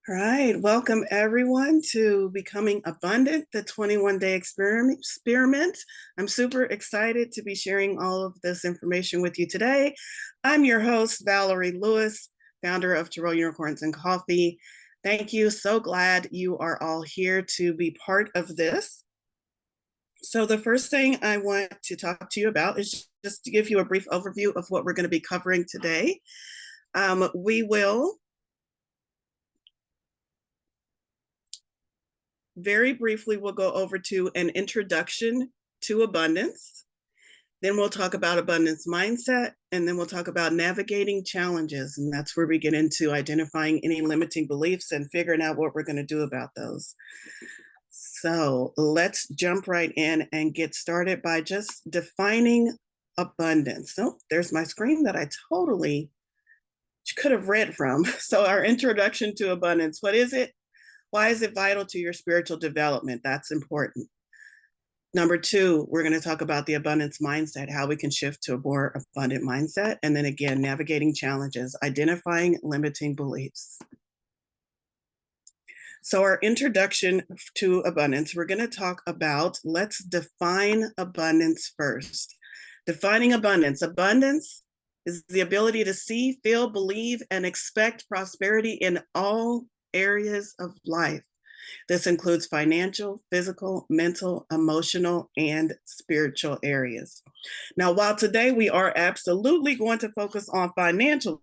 All right, welcome everyone to Becoming Abundant, the 21-day experiment. I'm super excited to be sharing all of this information with you today. I'm your host, Valorie Lewis, founder of Tarot Unicorns and Coffee. Thank you. So glad you are all here to be part of this. So the first thing I want to talk to you about is just to give you a brief overview of what we're going to be covering today. We will very briefly, we'll go over to an introduction to abundance. Then we'll talk about abundance mindset, and then we'll talk about navigating challenges. And that's where we get into identifying any limiting beliefs and figuring out what we're going to do about those. So let's jump right in and get started by just defining abundance. Oh, there's my screen that I totally could have read from. So our introduction to abundance, what is it? Why is it vital to your spiritual development? That's important. Number two, we're going to talk about the abundance mindset, how we can shift to a more abundant mindset. And then again, navigating challenges, identifying limiting beliefs. So our introduction to abundance, we're going to talk about, let's define abundance first. Defining abundance. Abundance is the ability to see, feel, believe, and expect prosperity in all areas of life. This includes financial, physical, mental, emotional, and spiritual areas. Now, while today we are absolutely going to focus on financial,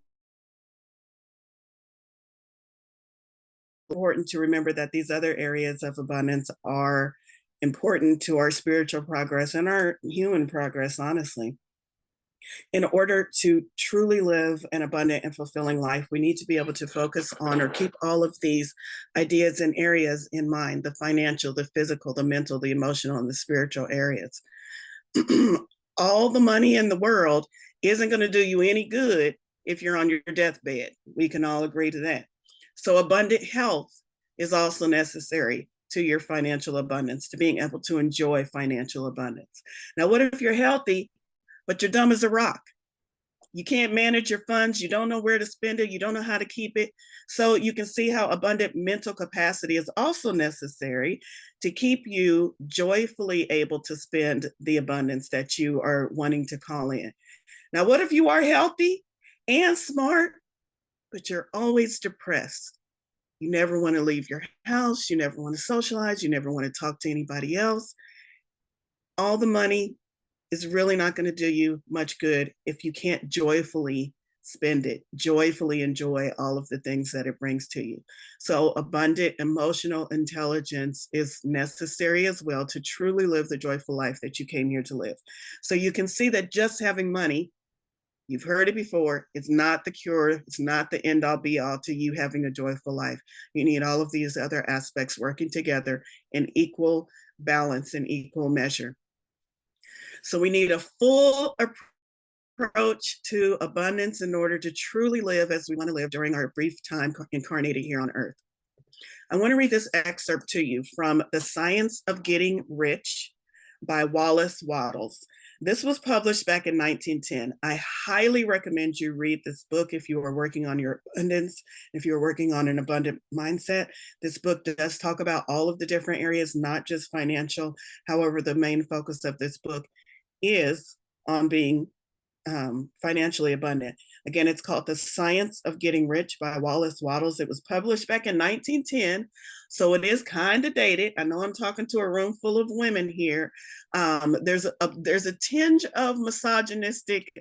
it's important to remember that these other areas of abundance are important to our spiritual progress and our human progress, honestly. In order to truly live an abundant and fulfilling life, we need to be able to focus on or keep all of these ideas and areas in mind: the financial, the physical, the mental, the emotional, and the spiritual areas. All the money in the world isn't going to do you any good if you're on your deathbed. We can all agree to that. So abundant health is also necessary to your financial abundance, to being able to enjoy financial abundance. Now, what if you're healthy, but you're dumb as a rock? You can't manage your funds. You don't know where to spend it. You don't know how to keep it. So you can see how abundant mental capacity is also necessary to keep you joyfully able to spend the abundance that you are wanting to call in. Now, what if you are healthy and smart, but you're always depressed? You never want to leave your house. You never want to socialize. You never want to talk to anybody else. All the money is really not going to do you much good if you can't joyfully spend it, joyfully enjoy all of the things that it brings to you. So abundant emotional intelligence is necessary as well to truly live the joyful life that you came here to live. So you can see that just having money, you've heard it before, it's not the cure, it's not the end all be all to you having a joyful life. You need all of these other aspects working together in equal balance and equal measure. So we need a full approach to abundance in order to truly live as we want to live during our brief time incarnated here on earth. I want to read this excerpt to you from The Science of Getting Rich by Wallace Wattles. This was published back in 1910. I highly recommend you read this book if you are working on your abundance, if you're working on an abundant mindset. This book does talk about all of the different areas, not just financial. However, the main focus of this book is on being financially abundant. Again, it's called The Science of Getting Rich by Wallace Wattles. It was published back in 1910, so it is kind of dated. I know I'm talking to a room full of women here. There's a tinge of misogynistic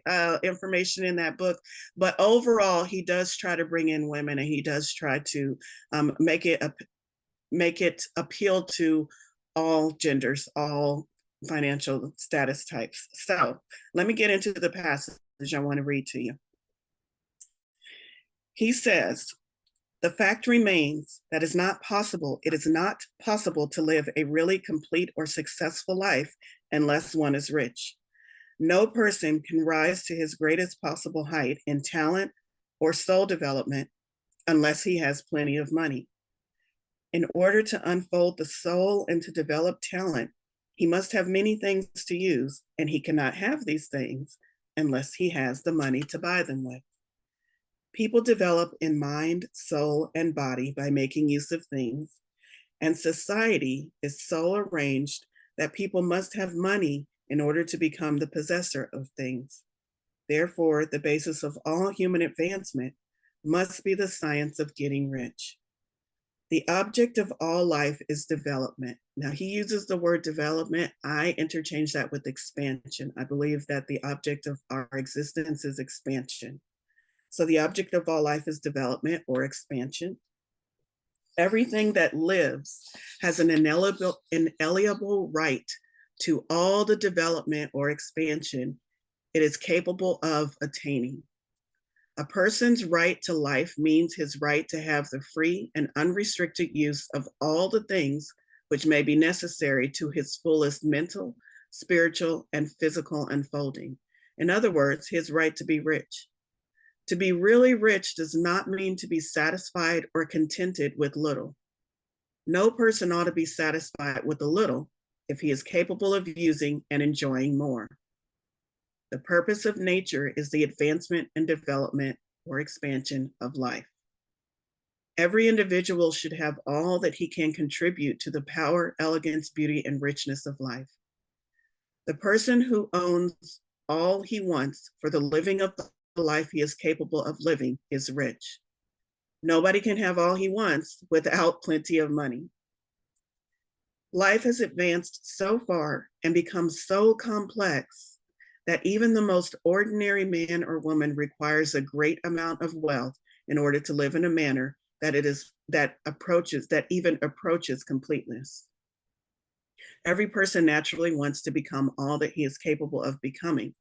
information in that book, but overall, he does try to bring in women, and he does try to make it appeal to all genders, all financial status types. So let me get into the passage I want to read to you. He says, "The fact remains that it is not possible to live a really complete or successful life unless one is rich. No person can rise to his greatest possible height in talent or soul development unless he has plenty of money. In order to unfold the soul and to develop talent, he must have many things to use, and he cannot have these things unless he has the money to buy them with." People develop in mind, soul, and body by making use of things, and society is so arranged that people must have money in order to become the possessor of things. Therefore, the basis of all human advancement must be the science of getting rich. The object of all life is development. Now, he uses the word development. I interchange that with expansion. I believe that the object of our existence is expansion. So, the object of all life is development or expansion. Everything that lives has an inalienable right to all the development or expansion it is capable of attaining. A person's right to life means his right to have the free and unrestricted use of all the things which may be necessary to his fullest mental, spiritual, and physical unfolding. In other words, his right to be rich. To be really rich does not mean to be satisfied or contented with little. No person ought to be satisfied with a little if he is capable of using and enjoying more. The purpose of nature is the advancement and development or expansion of life. Every individual should have all that he can contribute to the power, elegance, beauty, and richness of life. The person who owns all he wants for the living of the life he is capable of living is rich. Nobody can have all he wants without plenty of money. Life has advanced so far and become so complex that even the most ordinary man or woman requires a great amount of wealth in order to live in a manner that even approaches completeness. Every person naturally wants to become all that he is capable of becoming.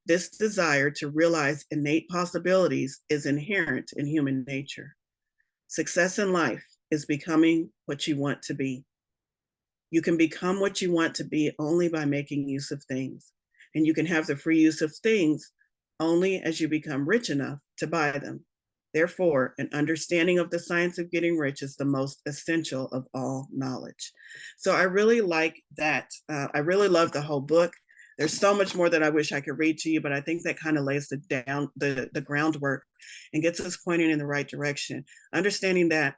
This desire to realize innate possibilities is inherent in human nature. Success in life is becoming what you want to be. You can become what you want to be only by making use of things. And you can have the free use of things only as you become rich enough to buy them. Therefore, an understanding of the science of getting rich is the most essential of all knowledge. So I really like that. I really love the whole book. There's so much more that I wish I could read to you, but I think that kind of lays the groundwork and gets us pointing in the right direction. Understanding that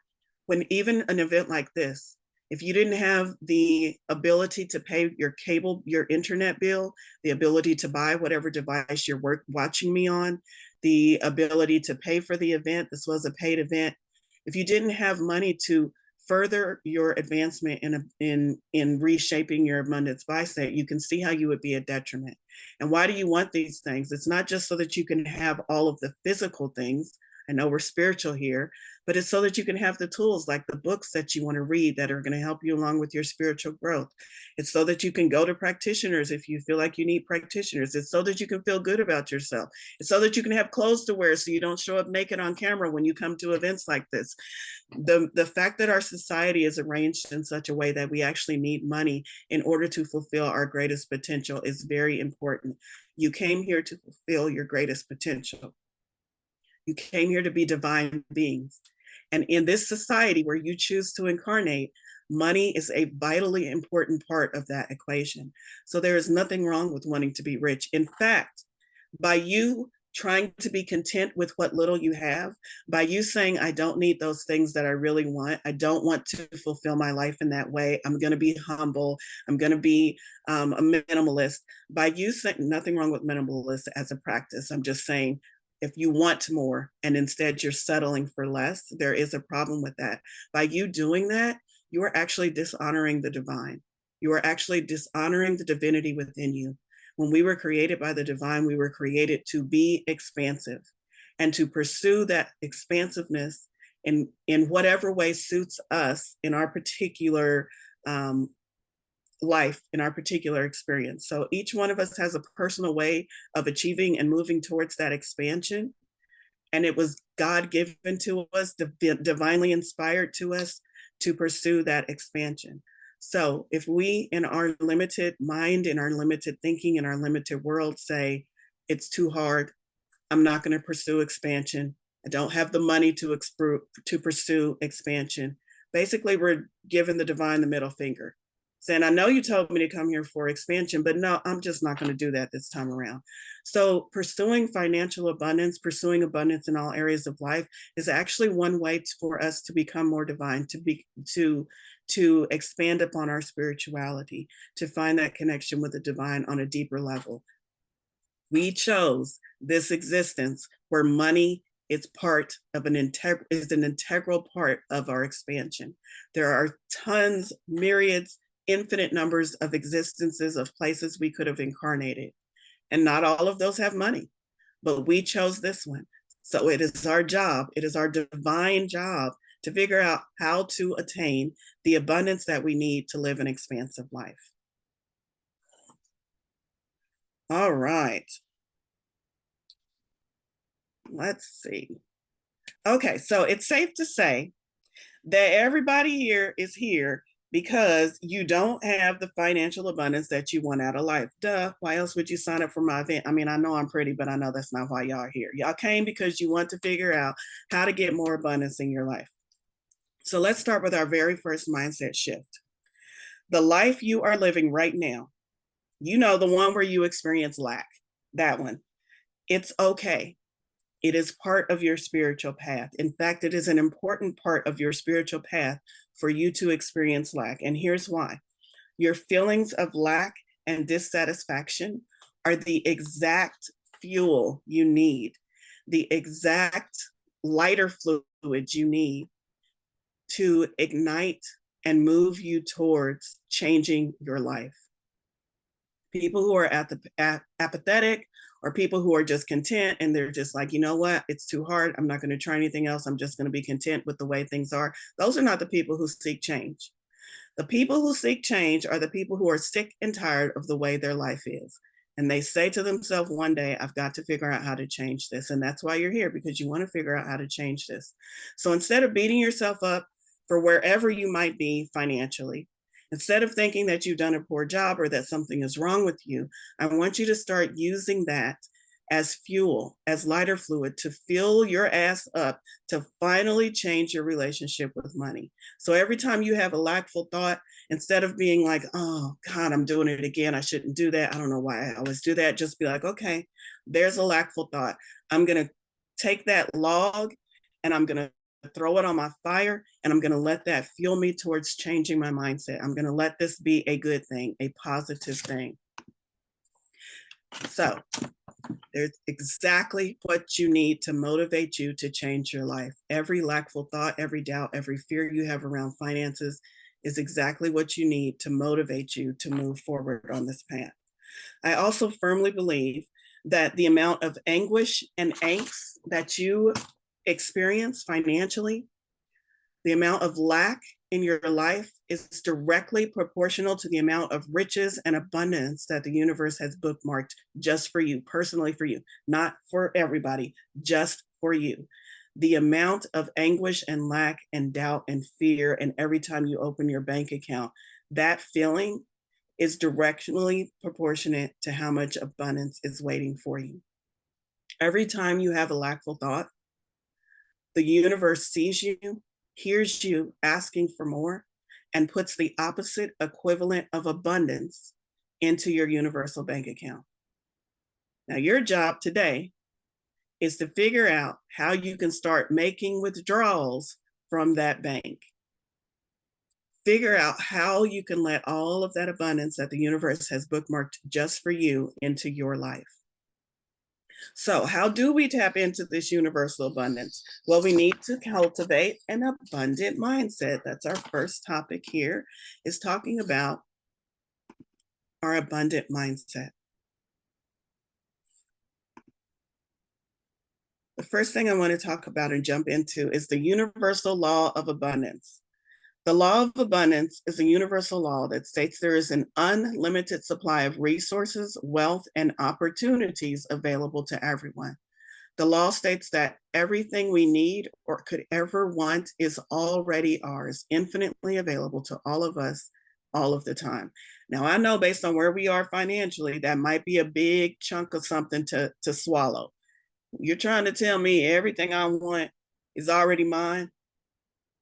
when even an event like this, if you didn't have the ability to pay your cable, your internet bill, the ability to buy whatever device you're watching me on, the ability to pay for the event, this was a paid event. If you didn't have money to further your advancement in reshaping your abundance mindset, you can see how you would be a detriment. And why do you want these things? It's not just so that you can have all of the physical things. I know we're spiritual here, but it's so that you can have the tools like the books that you want to read that are going to help you along with your spiritual growth. It's so that you can go to practitioners if you feel like you need practitioners. It's so that you can feel good about yourself. It's so that you can have clothes to wear so you don't show up naked on camera when you come to events like this. The fact that our society is arranged in such a way that we actually need money in order to fulfill our greatest potential is very important. You came here to fulfill your greatest potential. You came here to be divine beings. And in this society where you choose to incarnate, money is a vitally important part of that equation. So there is nothing wrong with wanting to be rich. In fact, by you trying to be content with what little you have, by you saying, I don't need those things that I really want, I don't want to fulfill my life in that way, I'm going to be humble, I'm going to be a minimalist. By you saying, nothing wrong with minimalist as a practice, I'm just saying, if you want more and instead you're settling for less, there is a problem with that. By you doing that, you are actually dishonoring the divine. You are actually dishonoring the divinity within you. When we were created by the divine, we were created to be expansive and to pursue that expansiveness in whatever way suits us in our particular life, in our particular experience. So each one of us has a personal way of achieving and moving towards that expansion. And it was God given to us, divinely inspired to us to pursue that expansion. So if we, in our limited mind, in our limited thinking, in our limited world, say, it's too hard, I'm not going to pursue expansion, I don't have the money to pursue expansion, basically we're giving the divine the middle finger, saying, I know you told me to come here for expansion, but no, I'm just not going to do that this time around. So pursuing financial abundance, pursuing abundance in all areas of life is actually one way for us to become more divine, to expand upon our spirituality, to find that connection with the divine on a deeper level. We chose this existence where money is an integral part of our expansion. There are tons, myriads, infinite numbers of existences of places we could have incarnated. And not all of those have money, but we chose this one. So it is our job, it is our divine job to figure out how to attain the abundance that we need to live an expansive life. All right. Let's see. Okay, so it's safe to say that everybody here is here because you don't have the financial abundance that you want out of life. Duh, why else would you sign up for my event? I mean, I know I'm pretty, but I know that's not why y'all are here. Y'all came because you want to figure out how to get more abundance in your life. So let's start with our very first mindset shift. The life you are living right now, you know, the one where you experience lack, that one, it's okay. It is part of your spiritual path. In fact, it is an important part of your spiritual path for you to experience lack. And here's why. Your feelings of lack and dissatisfaction are the exact fuel you need, the exact lighter fluid you need to ignite and move you towards changing your life. People who are apathetic, or people who are just content and they're just like, you know what, it's too hard, I'm not going to try anything else, I'm just going to be content with the way things are. Those are not the people who seek change. The people who seek change are the people who are sick and tired of the way their life is. And they say to themselves one day, I've got to figure out how to change this. And that's why you're here, because you want to figure out how to change this. So instead of beating yourself up for wherever you might be financially, instead of thinking that you've done a poor job or that something is wrong with you, I want you to start using that as fuel, as lighter fluid to fill your ass up to finally change your relationship with money. So every time you have a lackful thought, instead of being like, oh God, I'm doing it again, I shouldn't do that, I don't know why I always do that, just be like, okay, there's a lackful thought. I'm going to take that log and I'm going to throw it on my fire, and I'm going to let that fuel me towards changing my mindset. I'm going to let this be a good thing, a positive thing. So there's exactly what you need to motivate you to change your life. Every lackful thought, every doubt, every fear you have around finances is exactly what you need to motivate you to move forward on this path. I also firmly believe that the amount of anguish and angst that you experience financially, the amount of lack in your life is directly proportional to the amount of riches and abundance that the universe has bookmarked just for you, personally for you, not for everybody, just for you. The amount of anguish and lack and doubt and fear, and every time you open your bank account, that feeling is directionally proportionate to how much abundance is waiting for you. Every time you have a lackful thought, the universe sees you, hears you asking for more, and puts the opposite equivalent of abundance into your universal bank account. Now, your job today is to figure out how you can start making withdrawals from that bank. Figure out how you can let all of that abundance that the universe has bookmarked just for you into your life. So how do we tap into this universal abundance? Well, we need to cultivate an abundant mindset. That's our first topic here, is talking about our abundant mindset. The first thing I want to talk about and jump into is the universal law of abundance. The law of abundance is a universal law that states there is an unlimited supply of resources, wealth, and opportunities available to everyone. The law states that everything we need or could ever want is already ours, infinitely available to all of us all of the time. Now, I know based on where we are financially, that might be a big chunk of something to swallow. You're trying to tell me everything I want is already mine?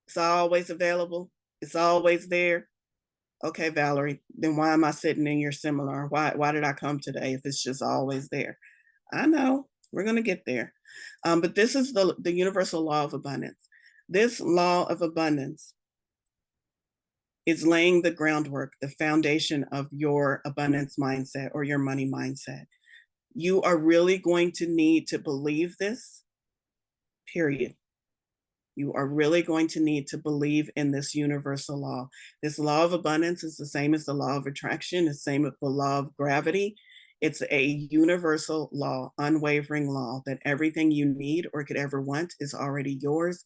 It's always available? It's always there? Okay, Valorie, then why am I sitting in your seminar? Why did I come today if it's just always there? I know we're going to get there. But this is the universal law of abundance. This law of abundance is laying the groundwork, the foundation of your abundance mindset or your money mindset. You are really going to need to believe this, period. You are really going to need to believe in this universal law. This law of abundance is the same as the law of attraction, the same as the law of gravity. It's a universal law, unwavering law that everything you need or could ever want is already yours,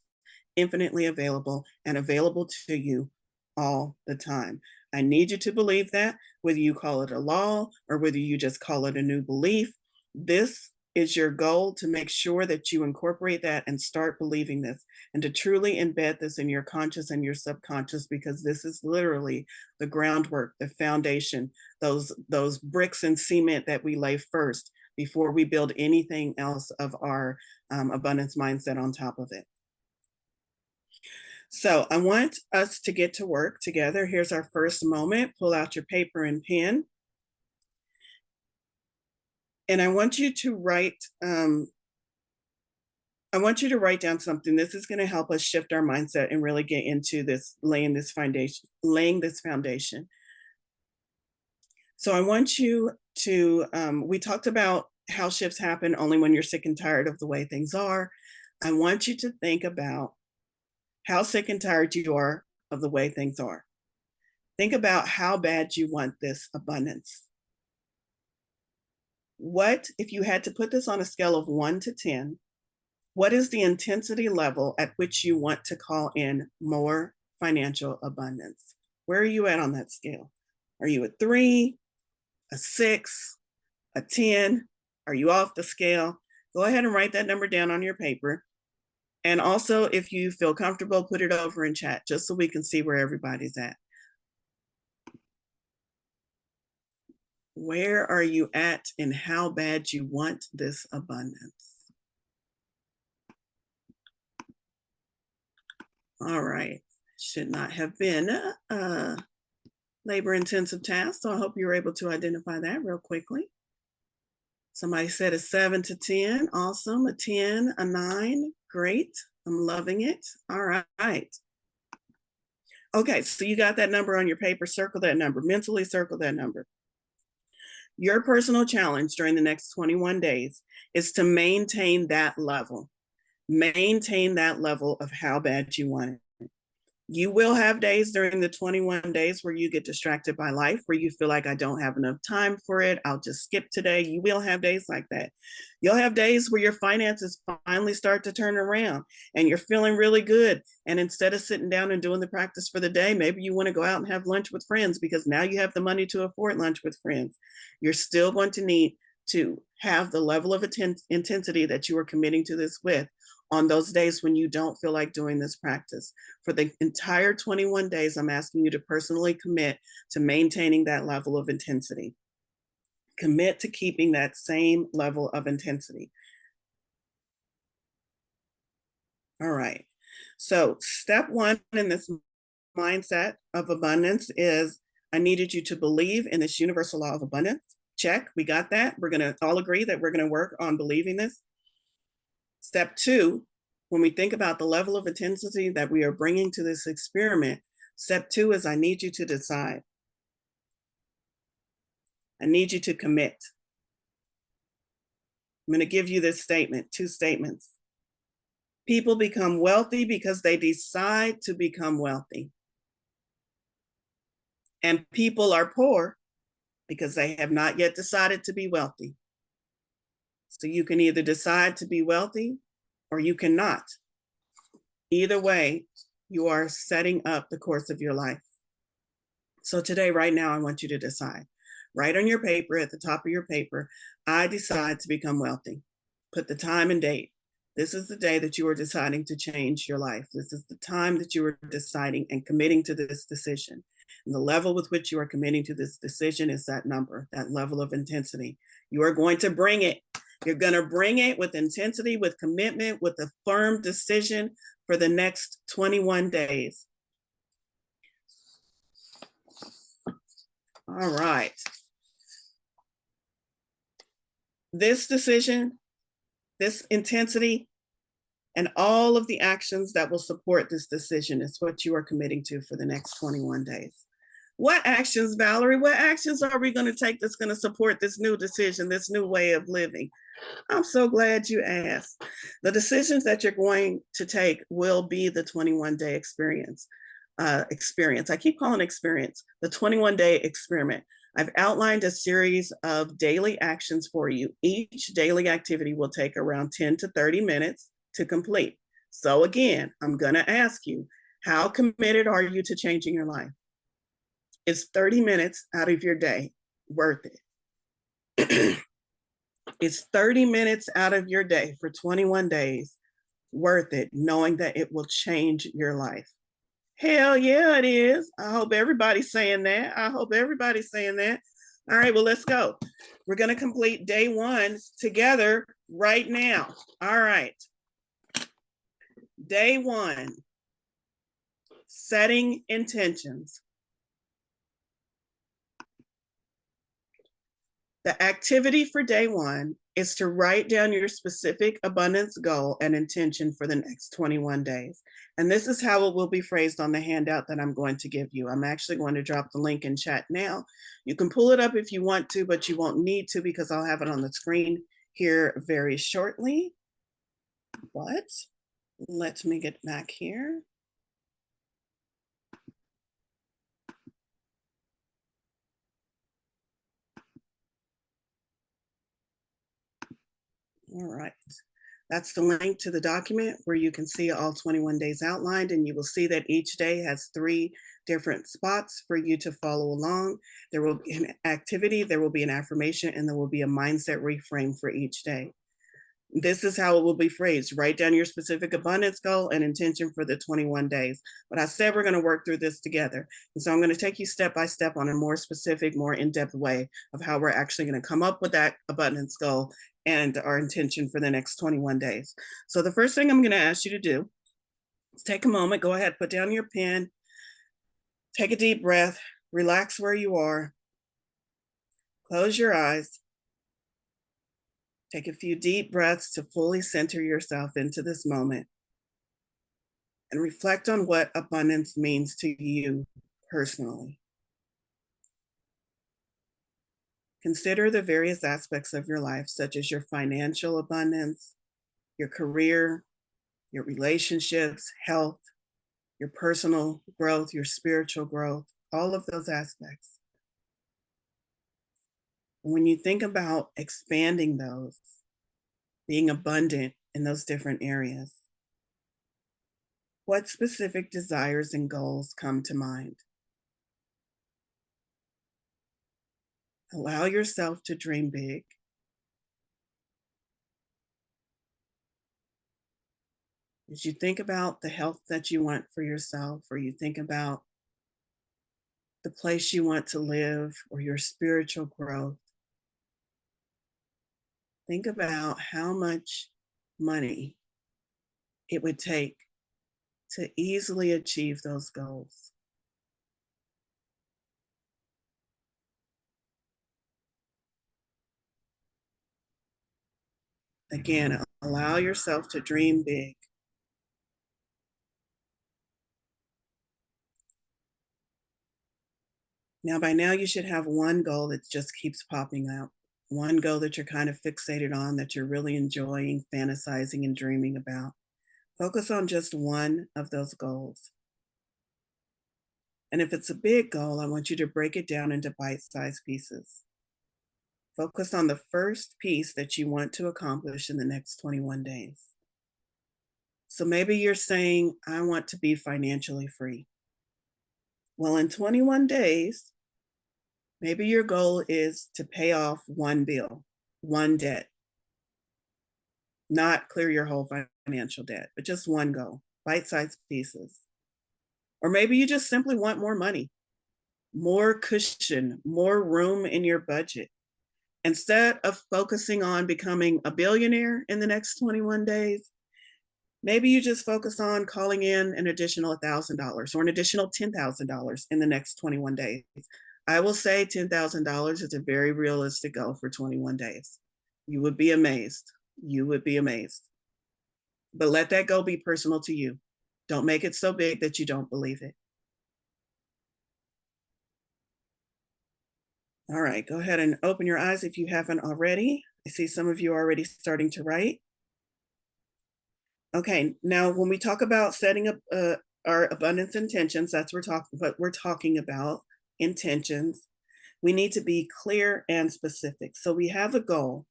infinitely available and available to you all the time. I need you to believe that, whether you call it a law or whether you just call it a new belief. This is your goal, to make sure that you incorporate that and start believing this, and to truly embed this in your conscious and your subconscious, because this is literally the groundwork, the foundation, those bricks and cement that we lay first before we build anything else of our abundance mindset on top of it. So I want us to get to work together. Here's our first moment. Pull out your paper and pen. And I want you to write, down something. This is going to help us shift our mindset and really get into this, laying this foundation. So I want you to, we talked about how shifts happen only when you're sick and tired of the way things are. I want you to think about how sick and tired you are of the way things are. Think about how bad you want this abundance. What, if you had to put this on a scale of 1 to 10, what is the intensity level at which you want to call in more financial abundance? Where are you at on that scale? Are you a 3, a 6, a 10? Are you off the scale? Go ahead and write that number down on your paper. And also, if you feel comfortable, put it over in chat just so we can see where everybody's at. Where are you at and how bad you want this abundance? All right. Should not have been a labor-intensive task, so I hope you were able to identify that real quickly. Somebody said a 7 to 10. Awesome. A 10, a 9. Great. I'm loving it. All right. Okay, so you got that number on your paper. Circle that number. Mentally circle that number. Your personal challenge during the next 21 days is to maintain that level. Maintain that level of how bad you want it. You will have days during the 21 days where you get distracted by life, where you feel like I don't have enough time for it. I'll just skip today. You will have days like that. You'll have days where your finances finally start to turn around and you're feeling really good. And instead of sitting down and doing the practice for the day, maybe you want to go out and have lunch with friends because now you have the money to afford lunch with friends. You're still going to need to have the level of intensity that you are committing to this with on those days when you don't feel like doing this practice. For the entire 21 days, I'm asking you to personally commit to maintaining that level of intensity. Commit to keeping that same level of intensity. All right. So step 1 in this mindset of abundance is I needed you to believe in this universal law of abundance. Check, we got that. We're going to all agree that we're going to work on believing this. Step 2, when we think about the level of intensity that we are bringing to this experiment, step 2 is I need you to decide. I need you to commit. I'm going to give you this statement, 2 statements. People become wealthy because they decide to become wealthy. And people are poor because they have not yet decided to be wealthy. So you can either decide to be wealthy or you cannot. Either way, you are setting up the course of your life. So today, right now, I want you to decide. Write on your paper, at the top of your paper, I decide to become wealthy. Put the time and date. This is the day that you are deciding to change your life. This is the time that you are deciding and committing to this decision. And the level with which you are committing to this decision is that number, that level of intensity. You are going to bring it. You're going to bring it with intensity, with commitment, with a firm decision for the next 21 days. All right. This decision, this intensity, and all of the actions that will support this decision is what you are committing to for the next 21 days. What actions, Valorie? What actions are we going to take that's going to support this new decision, this new way of living? I'm so glad you asked. The decisions that you're going to take will be the 21-day experience. I keep calling it experience, the 21-day experiment. I've outlined a series of daily actions for you. Each daily activity will take around 10 to 30 minutes to complete. So again, I'm going to ask you, how committed are you to changing your life? Is 30 minutes out of your day worth it? Is 30 minutes out of your day for 21 days worth it, knowing that it will change your life? Hell yeah, it is. I hope everybody's saying that. I hope everybody's saying that. All right, well, let's go. We're going to complete day one together right now. All right. Day one, setting intentions. The activity for day one is to write down your specific abundance goal and intention for the next 21 days. And this is how it will be phrased on the handout that I'm going to give you. I'm actually going to drop the link in chat now. You can pull it up if you want to, but you won't need to because I'll have it on the screen here very shortly. But let me get back here. All right. That's the link to the document where you can see all 21 days outlined, and you will see that each day has 3 different spots for you to follow along. There will be an activity, there will be an affirmation, and there will be a mindset reframe for each day. This is how it will be phrased. Write down your specific abundance goal and intention for the 21 days. But I said we're going to work through this together. And so I'm going to take you step by step on a more specific, more in-depth way of how we're actually going to come up with that abundance goal and our intention for the next 21 days. So the first thing I'm going to ask you to do is take a moment, go ahead, put down your pen, take a deep breath, relax where you are, close your eyes. Take a few deep breaths to fully center yourself into this moment and reflect on what abundance means to you personally. Consider the various aspects of your life, such as your financial abundance, your career, your relationships, health, your personal growth, your spiritual growth, all of those aspects. When you think about expanding those, being abundant in those different areas, what specific desires and goals come to mind? Allow yourself to dream big. As you think about the health that you want for yourself, or you think about the place you want to live, or your spiritual growth, think about how much money it would take to easily achieve those goals. Again, allow yourself to dream big. Now, by now, you should have one goal that just keeps popping out, one goal that you're kind of fixated on, that you're really enjoying, fantasizing, and dreaming about. Focus on just one of those goals. And if it's a big goal, I want you to break it down into bite-sized pieces. Focus on the first piece that you want to accomplish in the next 21 days. So maybe you're saying, I want to be financially free. Well, in 21 days, maybe your goal is to pay off one bill, one debt. Not clear your whole financial debt, but just one goal, bite-sized pieces. Or maybe you just simply want more money, more cushion, more room in your budget. Instead of focusing on becoming a billionaire in the next 21 days, maybe you just focus on calling in an additional $1,000 or an additional $10,000 in the next 21 days. I will say $10,000 is a very realistic goal for 21 days. You would be amazed. You would be amazed. But let that goal be personal to you. Don't make it so big that you don't believe it. All right, go ahead and open your eyes if you haven't already. I see some of you already starting to write. Okay, now when we talk about setting up our abundance intentions, that's what we're talking about, intentions. We need to be clear and specific. So we have a goal,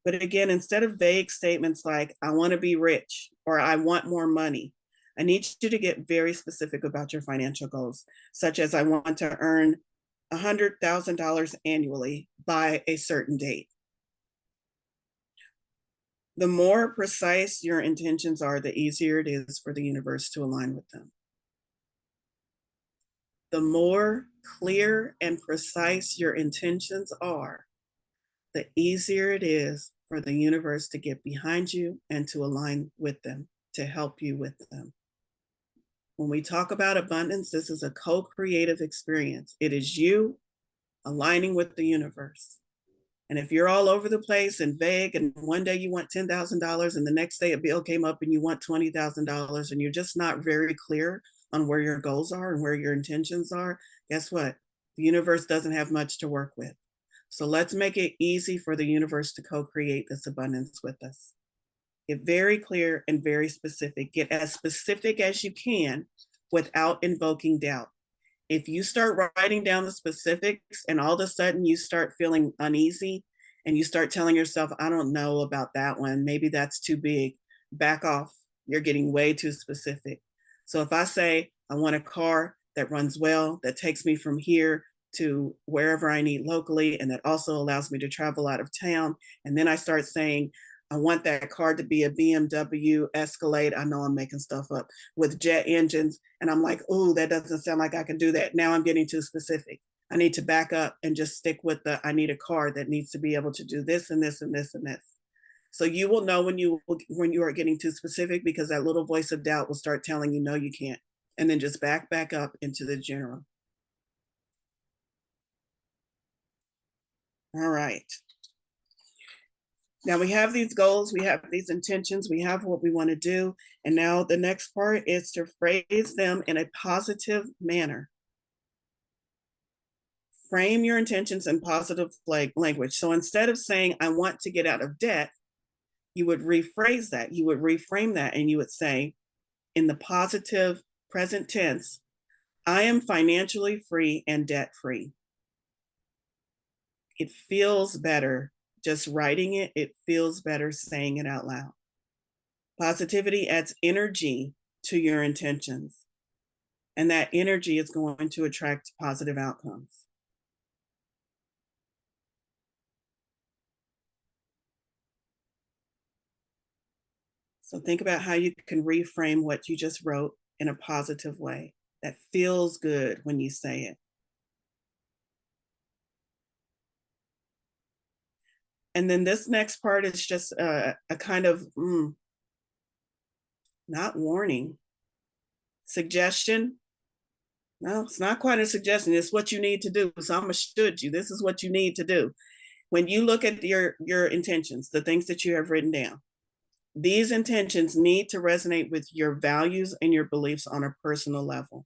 but again, instead of vague statements like, I want to be rich or I want more money, I need you to get very specific about your financial goals, such as I want to earn $100,000 annually by a certain date. The more precise your intentions are, the easier it is for the universe to align with them. The more clear and precise your intentions are, the easier it is for the universe to get behind you and to align with them, to help you with them. When we talk about abundance, this is a co-creative experience. It is you aligning with the universe. And if you're all over the place and vague, and one day you want $10,000 and the next day a bill came up and you want $20,000 and you're just not very clear on where your goals are and where your intentions are, guess what? The universe doesn't have much to work with. So let's make it easy for the universe to co-create this abundance with us. Get very clear and very specific. Get as specific as you can without invoking doubt. If you start writing down the specifics and all of a sudden you start feeling uneasy and you start telling yourself, I don't know about that one, maybe that's too big, back off. You're getting way too specific. So if I say, I want a car that runs well, that takes me from here to wherever I need locally, and that also allows me to travel out of town, and then I start saying, I want that car to be a BMW Escalade. I know I'm making stuff up, with jet engines. And I'm like, oh, that doesn't sound like I can do that. Now I'm getting too specific. I need to back up and just stick with I need a car that needs to be able to do this and this and this and this. So you will know when you are getting too specific, because that little voice of doubt will start telling you, no, you can't. And then just back up into the general. All right. Now we have these goals, we have these intentions, we have what we want to do. And now the next part is to phrase them in a positive manner. Frame your intentions in positive language. So instead of saying, I want to get out of debt, you would rephrase that. You would reframe that and you would say, in the positive present tense, I am financially free and debt free. It feels better just writing it. It feels better saying it out loud. Positivity adds energy to your intentions, and that energy is going to attract positive outcomes. So think about how you can reframe what you just wrote in a positive way that feels good when you say it. And then this next part is just a kind of not warning, suggestion. No, it's not quite a suggestion. It's what you need to do. So I'm assured you, this is what you need to do. When you look at your intentions, the things that you have written down, these intentions need to resonate with your values and your beliefs on a personal level.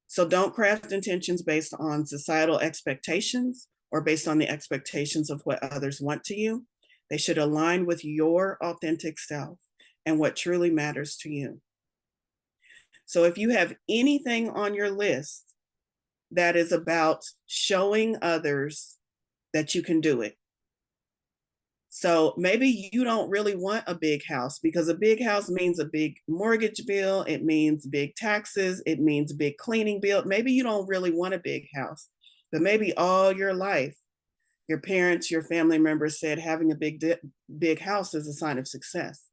So don't craft intentions based on societal expectations or based on the expectations of what others want to you. They should align with your authentic self and what truly matters to you. So if you have anything on your list that is about showing others that you can do it. So maybe you don't really want a big house, because a big house means a big mortgage bill. It means big taxes. It means big cleaning bill. Maybe you don't really want a big house, but maybe all your life, your parents, your family members said having a big house is a sign of success.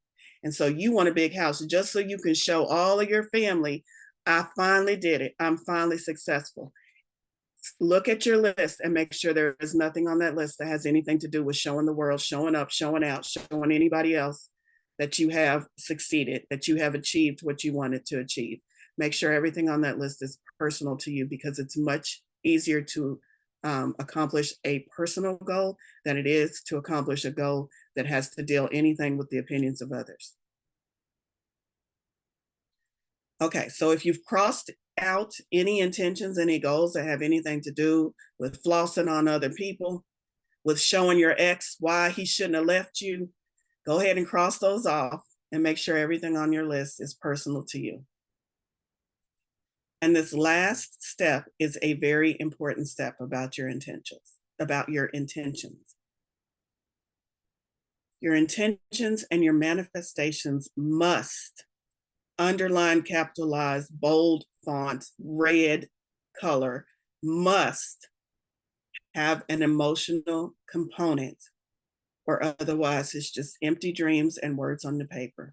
And so you want a big house just so you can show all of your family, I finally did it. I'm finally successful. Look at your list and make sure there is nothing on that list that has anything to do with showing the world, showing up, showing out, showing anybody else that you have succeeded, that you have achieved what you wanted to achieve. Make sure everything on that list is personal to you, because it's much easier to accomplish a personal goal than it is to accomplish a goal that has to deal anything with the opinions of others. Okay, so if you've crossed out any intentions, any goals that have anything to do with flossing on other people, with showing your ex why he shouldn't have left you, go ahead and cross those off and make sure everything on your list is personal to you. And this last step is a very important step about your intentions, about your intentions. Your intentions and your manifestations must underline, capitalize, bold font, red color, must have an emotional component, or otherwise it's just empty dreams and words on the paper.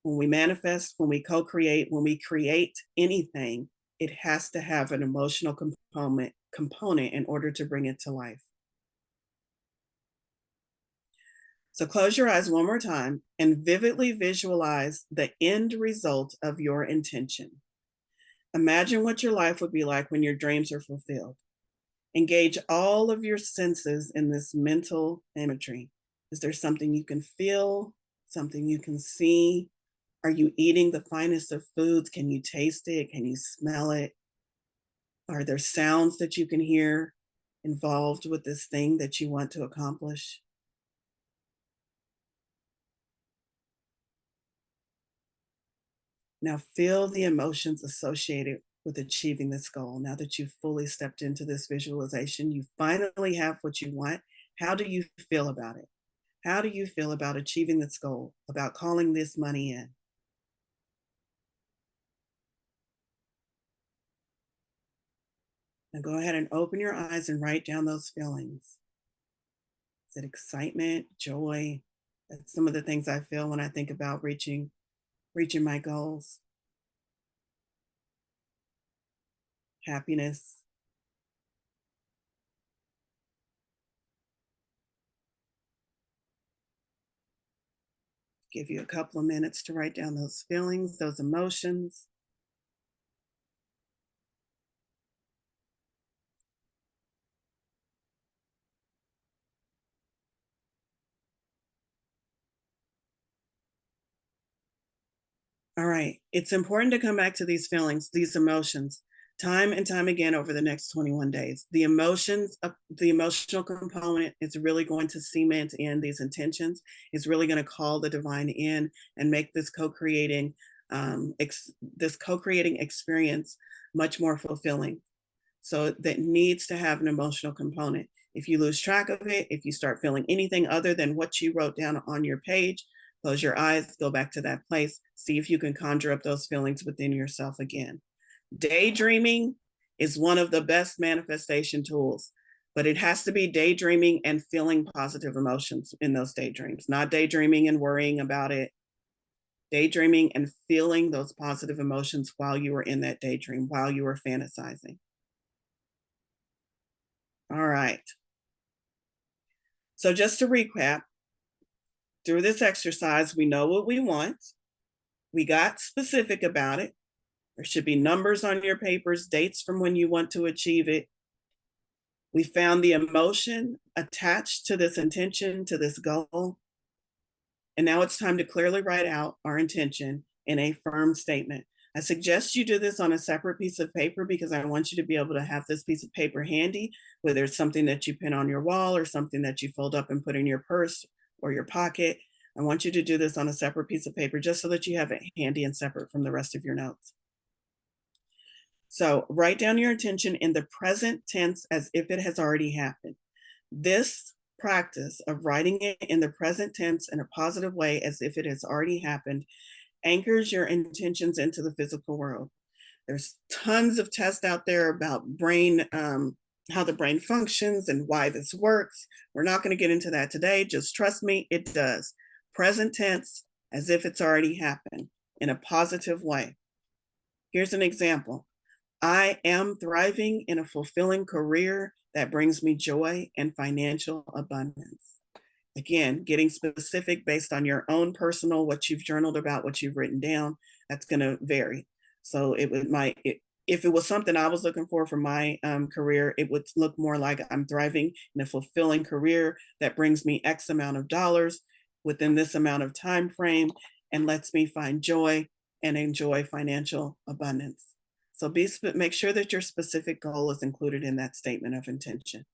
When we manifest, when we co-create, when we create anything, it has to have an emotional component in order to bring it to life. So close your eyes one more time and vividly visualize the end result of your intention. Imagine what your life would be like when your dreams are fulfilled. Engage all of your senses in this mental imagery. Is there something you can feel, something you can see? Are you eating the finest of foods? Can you taste it? Can you smell it? Are there sounds that you can hear involved with this thing that you want to accomplish? Now feel the emotions associated with achieving this goal. Now that you've fully stepped into this visualization, you finally have what you want. How do you feel about it? How do you feel about achieving this goal, about calling this money in? Now go ahead and open your eyes and write down those feelings. Is it excitement, joy? That's some of the things I feel when I think about reaching my goals. Happiness. Give you a couple of minutes to write down those feelings, those emotions. All right. It's important to come back to these feelings, these emotions, time and time again over the next 21 days. The emotions, the emotional component is really going to cement in these intentions. It's really going to call the divine in and make this co-creating experience much more fulfilling. So that needs to have an emotional component. If you lose track of it, if you start feeling anything other than what you wrote down on your page, close your eyes, go back to that place, see if you can conjure up those feelings within yourself again. Daydreaming is one of the best manifestation tools, but it has to be daydreaming and feeling positive emotions in those daydreams, not daydreaming and worrying about it. Daydreaming and feeling those positive emotions while you were in that daydream, while you were fantasizing. All right. So just to recap, through this exercise, we know what we want. We got specific about it. There should be numbers on your papers, dates from when you want to achieve it. We found the emotion attached to this intention, to this goal. And now it's time to clearly write out our intention in a firm statement. I suggest you do this on a separate piece of paper because I want you to be able to have this piece of paper handy, whether it's something that you pin on your wall or something that you fold up and put in your purse or your pocket. I want you to do this on a separate piece of paper just so that you have it handy and separate from the rest of your notes. So write down your intention in the present tense as if it has already happened. This practice of writing it in the present tense in a positive way as if it has already happened anchors your intentions into the physical world. There's tons of tests out there about brain, how the brain functions and why this works. We're not going to get into that today. Just trust me, it does. Present tense as if it's already happened in a positive way. Here's an example. I am thriving in a fulfilling career that brings me joy and financial abundance. Again, getting specific based on your own personal, what you've journaled about, what you've written down, that's going to vary. So if it was something I was looking for my career, it would look more like I'm thriving in a fulfilling career that brings me X amount of dollars within this amount of time frame and lets me find joy and enjoy financial abundance. So make sure that your specific goal is included in that statement of intention.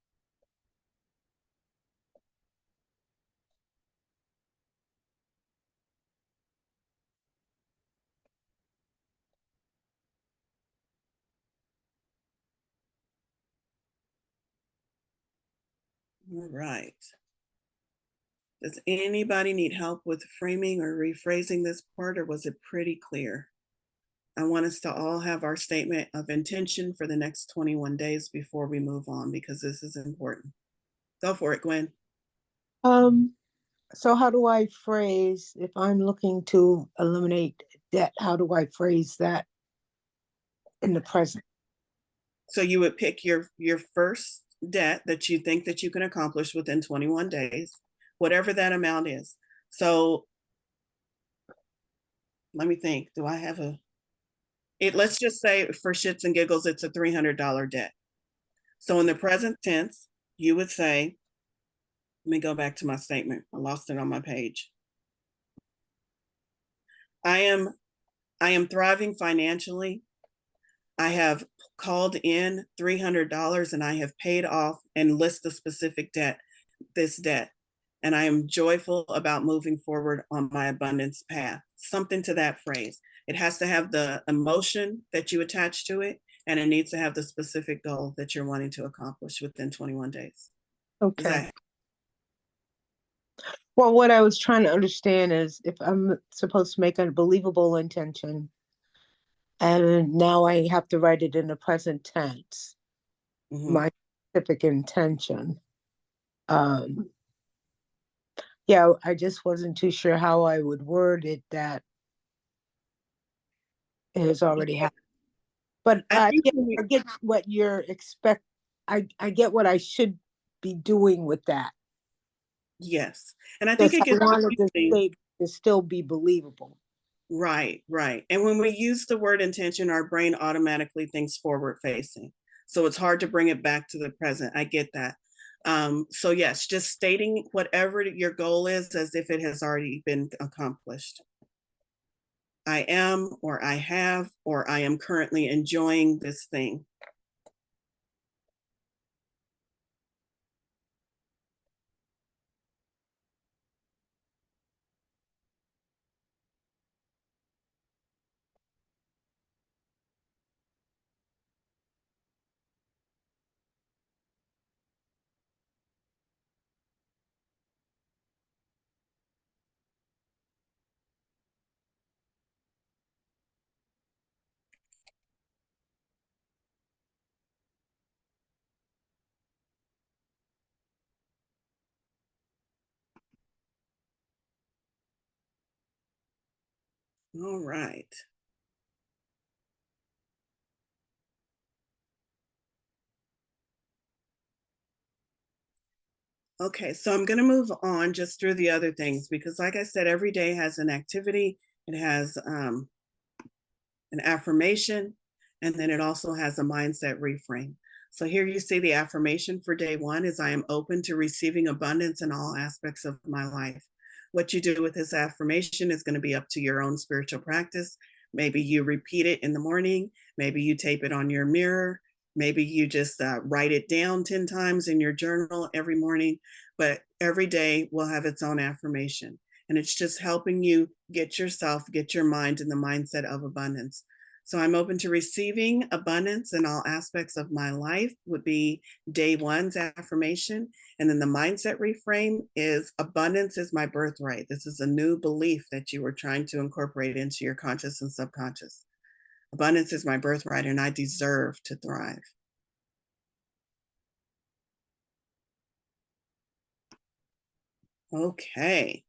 All right. Does anybody need help with framing or rephrasing this part, or was it pretty clear? I want us to all have our statement of intention for the next 21 days before we move on, because this is important. Go for it, Gwen. Um, so how do I phrase if I'm looking to eliminate debt? How do I phrase that in the present? So you would pick your first debt that you think that you can accomplish within 21 days, whatever that amount is. So let me think. Do I have let's just say for shits and giggles, it's a $300 debt. So in the present tense, you would say, let me go back to my statement. I lost it on my page. I am thriving financially. I have called in $300 and I have paid off and list the specific this debt. And I am joyful about moving forward on my abundance path. Something to that phrase. It has to have the emotion that you attach to it, and it needs to have the specific goal that you're wanting to accomplish within 21 days. Okay. Well, what I was trying to understand is if I'm supposed to make a believable intention, and now I have to write it in the present tense, my specific intention. Yeah, I just wasn't too sure how I would word it that it has already happened. But I get what you're I get what I should be doing with that. Yes. And I think it gets to still be believable. Right, right. And when we use the word intention, our brain automatically thinks forward facing. So it's hard to bring it back to the present. I get that. So yes, just stating whatever your goal is as if it has already been accomplished. I am, or I have, or I am currently enjoying this thing. All right. Okay, so I'm going to move on just through the other things because, like I said, every day has an activity. It has an affirmation, and then it also has a mindset reframe. So here you see the affirmation for day one is I am open to receiving abundance in all aspects of my life. What you do with this affirmation is going to be up to your own spiritual practice. Maybe you repeat it in the morning. Maybe you tape it on your mirror. Maybe you just write it down 10 times in your journal every morning. But every day will have its own affirmation. And it's just helping you get your mind in the mindset of abundance. So I'm open to receiving abundance in all aspects of my life would be day one's affirmation. And then the mindset reframe is abundance is my birthright. This is a new belief that you were trying to incorporate into your conscious and subconscious. Abundance is my birthright and I deserve to thrive. Okay.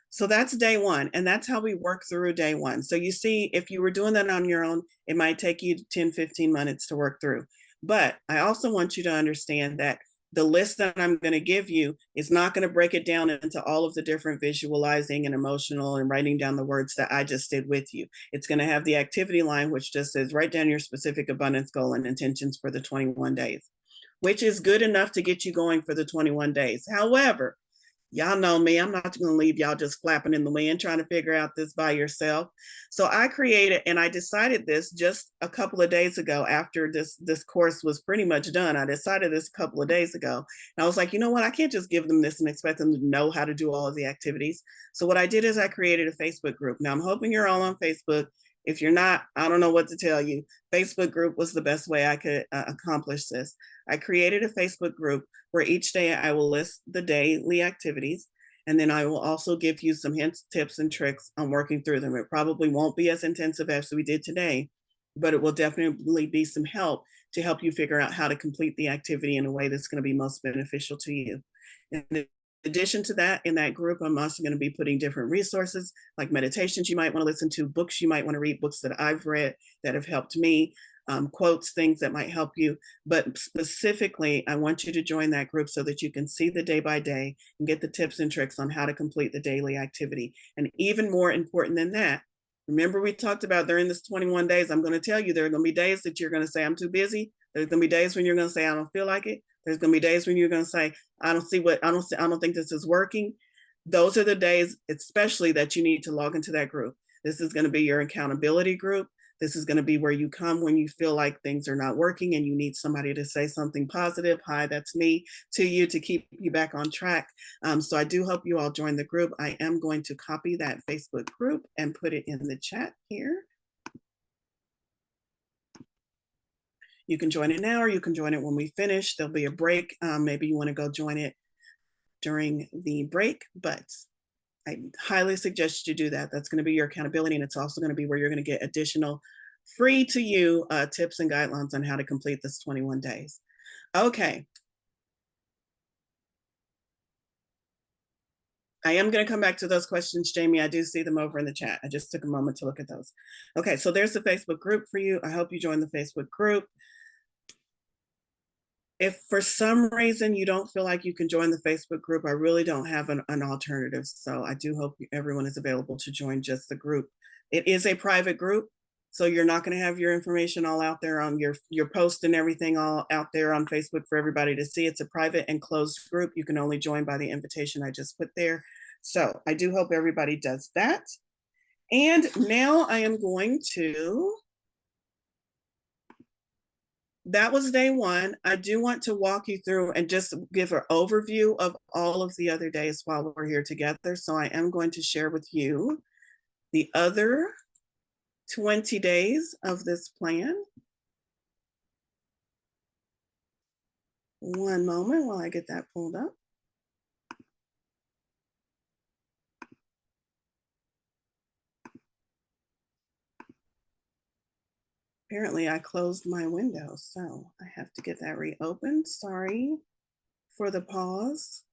So that's day one. And that's how we work through day one. So you see, if you were doing that on your own, it might take you 10, 15 minutes to work through. But I also want you to understand that The list that I'm going to give you is not going to break it down into all of the different visualizing and emotional and writing down the words that I just did with you. It's going to have the activity line, which just says write down your specific abundance goal and intentions for the 21 days, which is good enough to get you going for the 21 days. However, y'all know me, I'm not going to leave y'all just flapping in the wind trying to figure out this by yourself. So I created, and I decided this just a couple of days ago after this course was pretty much done. I decided this a couple of days ago. And I was like, you know what? I can't just give them this and expect them to know how to do all of the activities. So what I did is I created a Facebook group. Now I'm hoping you're all on Facebook. If you're not, I don't know what to tell you. Facebook group was the best way I could accomplish this. I created a Facebook group where each day I will list the daily activities, and then I will also give you some hints, tips, and tricks on working through them. It probably won't be as intensive as we did today, but it will definitely be some help to help you figure out how to complete the activity in a way that's going to be most beneficial to you. In addition to that, in that group, I'm also going to be putting different resources like meditations you might want to listen to, books you might want to read, books that I've read that have helped me, quotes, things that might help you. But specifically, I want you to join that group so that you can see the day by day and get the tips and tricks on how to complete the daily activity. And even more important than that, remember we talked about during this 21 days, I'm going to tell you there are going to be days that you're going to say, I'm too busy. There's going to be days when you're going to say, I don't feel like it. There's going to be days when you're going to say, I don't think this is working. Those are the days, especially, that you need to log into that group. This is going to be your accountability group. This is going to be where you come when you feel like things are not working and you need somebody to say something positive. Hi, that's me, to you, to keep you back on track. So I do hope you all join the group. I am going to copy that Facebook group and put it in the chat here. You can join it now, or you can join it when we finish. There'll be a break. Maybe you want to go join it during the break, but I highly suggest you do that. That's going to be your accountability, and it's also going to be where you're going to get additional free to you tips and guidelines on how to complete this 21 days. Okay. I am going to come back to those questions, Jamie. I do see them over in the chat. I just took a moment to look at those. Okay, so there's the Facebook group for you. I hope you join the Facebook group. If for some reason you don't feel like you can join the Facebook group, I really don't have an alternative. So I do hope everyone is available to join just the group. It is a private group, so you're not going to have your information all out there on your post and everything all out there on Facebook for everybody to see. It's a private and closed group. You can only join by the invitation I just put there. So I do hope everybody does that. And now I am going to... That was day one. I do want to walk you through and just give an overview of all of the other days while we're here together. So I am going to share with you the other 20 days of this plan. One moment while I get that pulled up. Apparently I closed my window, so I have to get that reopened. Sorry for the pause.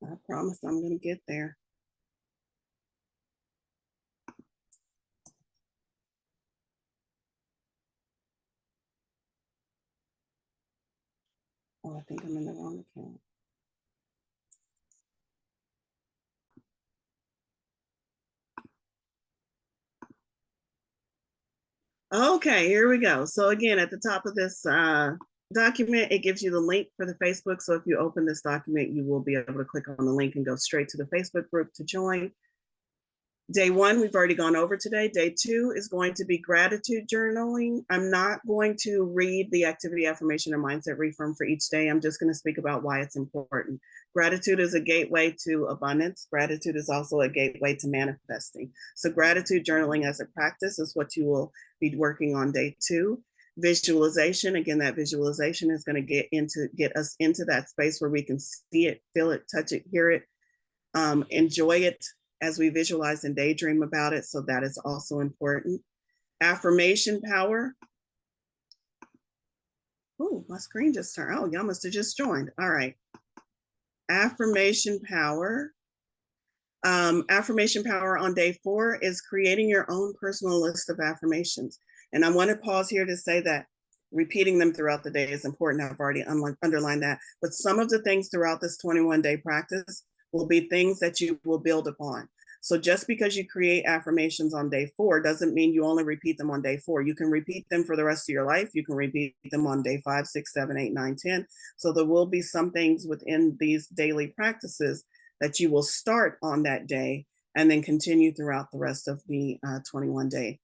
I promise I'm going to get there. Oh, I think I'm in the wrong account. Okay, here we go. So again, at the top of this document, it gives you the link for the Facebook. So if you open this document, you will be able to click on the link and go straight to the Facebook group to join. Day one, we've already gone over today. Day two is going to be gratitude journaling. I'm not going to read the activity, affirmation, or mindset reframe for each day. I'm just going to speak about why it's important. Gratitude is a gateway to abundance. Gratitude is also a gateway to manifesting. So gratitude journaling as a practice is what you will be working on day two. Visualization, again, that visualization is going to get us into that space where we can see it, feel it, touch it, hear it, enjoy it as we visualize and daydream about it. So that is also important. Affirmation power. Oh, my screen just turned. Oh, y'all must have just joined. All right. Affirmation power. Affirmation power on day 4 is creating your own personal list of affirmations. And I want to pause here to say that repeating them throughout the day is important. I've already underlined that. But some of the things throughout this 21-day practice will be things that you will build upon. So just because you create affirmations on day 4 doesn't mean you only repeat them on day 4. You can repeat them for the rest of your life. You can repeat them on day 5, 6, 7, 8, 9, 10. So there will be some things within these daily practices that you will start on that day and then continue throughout the rest of the 21-day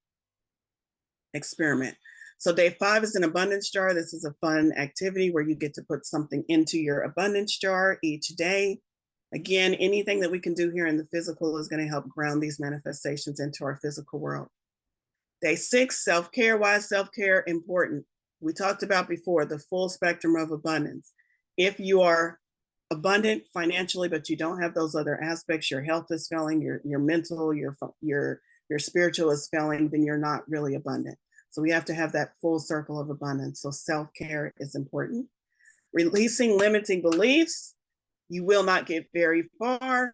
experiment. So day 5 is an abundance jar. This is a fun activity where you get to put something into your abundance jar each day. Again, anything that we can do here in the physical is going to help ground these manifestations into our physical world. Day 6, self-care. Why is self-care important? We talked about before the full spectrum of abundance. If you are abundant financially, but you don't have those other aspects, your health is failing, your mental, your spiritual is failing, then you're not really abundant. So we have to have that full circle of abundance. So self-care is important. Releasing limiting beliefs. You will not get very far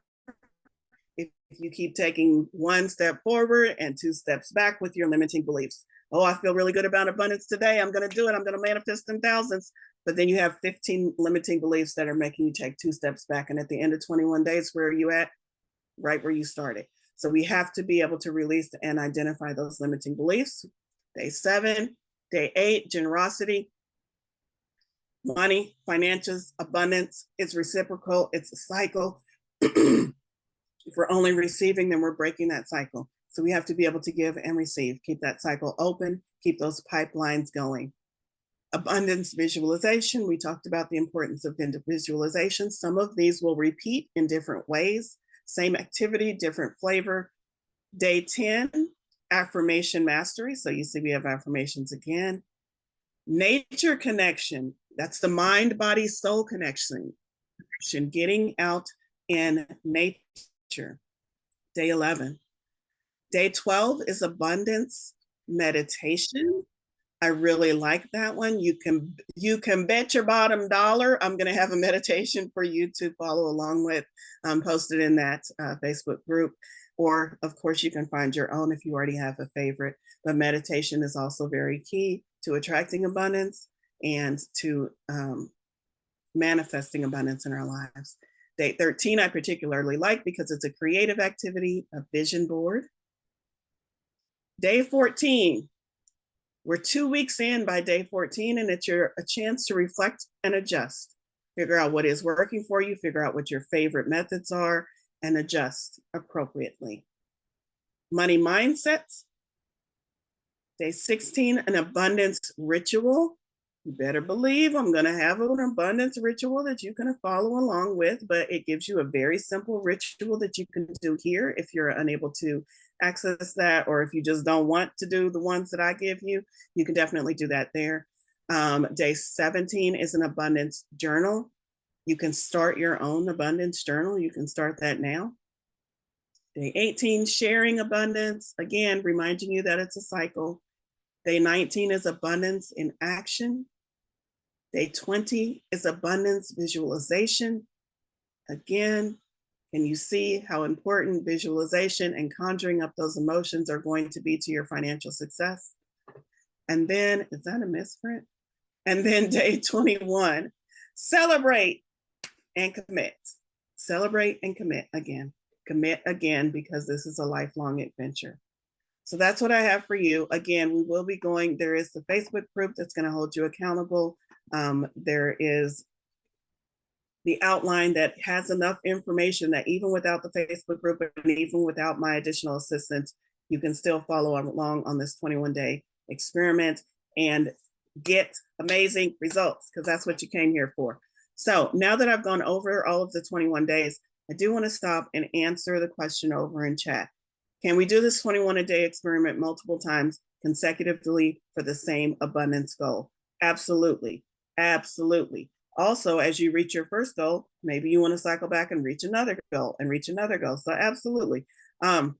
if you keep taking 1 step forward and 2 steps back with your limiting beliefs. Oh, I feel really good about abundance today. I'm going to do it. I'm going to manifest in thousands. But then you have 15 limiting beliefs that are making you take 2 steps back. And at the end of 21 days, where are you at? Right where you started. So we have to be able to release and identify those limiting beliefs. Day 7, day 8, generosity. Money, financials, abundance, it's reciprocal, it's a cycle. If we're only receiving, then we're breaking that cycle. So we have to be able to give and receive, keep that cycle open, keep those pipelines going. Abundance visualization, we talked about the importance of visualization. Some of these will repeat in different ways, same activity, different flavor. Day 10, affirmation mastery. So you see we have affirmations again. Nature connection, that's the mind, body, soul connection, getting out in nature. Day 11. Day 12 is abundance meditation. I really like that one. You can bet your bottom dollar I'm going to have a meditation for you to follow along with, posted in that Facebook group. Or, of course, you can find your own if you already have a favorite. But meditation is also very key to attracting abundance and to manifesting abundance in our lives. Day 13, I particularly like because it's a creative activity, a vision board. Day 14, we're 2 weeks in by day 14, and it's a chance to reflect and adjust. Figure out what is working for you, figure out what your favorite methods are, and adjust appropriately. Money mindsets. Day 16, an abundance ritual. You better believe I'm going to have an abundance ritual that you can follow along with, but it gives you a very simple ritual that you can do here if you're unable to access that, or if you just don't want to do the ones that I give you, you can definitely do that there. Day 17 is an abundance journal. You can start your own abundance journal. You can start that now. Day 18, sharing abundance. Again, reminding you that it's a cycle. Day 19 is abundance in action. Day 20 is abundance visualization. Again, can you see how important visualization and conjuring up those emotions are going to be to your financial success? And then, is that a misprint? And then day 21, celebrate and commit. Celebrate and commit again. Commit again, because this is a lifelong adventure. So that's what I have for you. Again, we will be going, there is the Facebook group that's going to hold you accountable. There is the outline that has enough information that even without the Facebook group and even without my additional assistance, you can still follow along on this 21-day experiment and get amazing results, because that's what you came here for. So now that I've gone over all of the 21 days, I do want to stop and answer the question over in chat. Can we do this 21 a day experiment multiple times consecutively for the same abundance goal? Absolutely. Absolutely. Also, as you reach your first goal, maybe you want to cycle back and reach another goal and reach another goal. So absolutely. I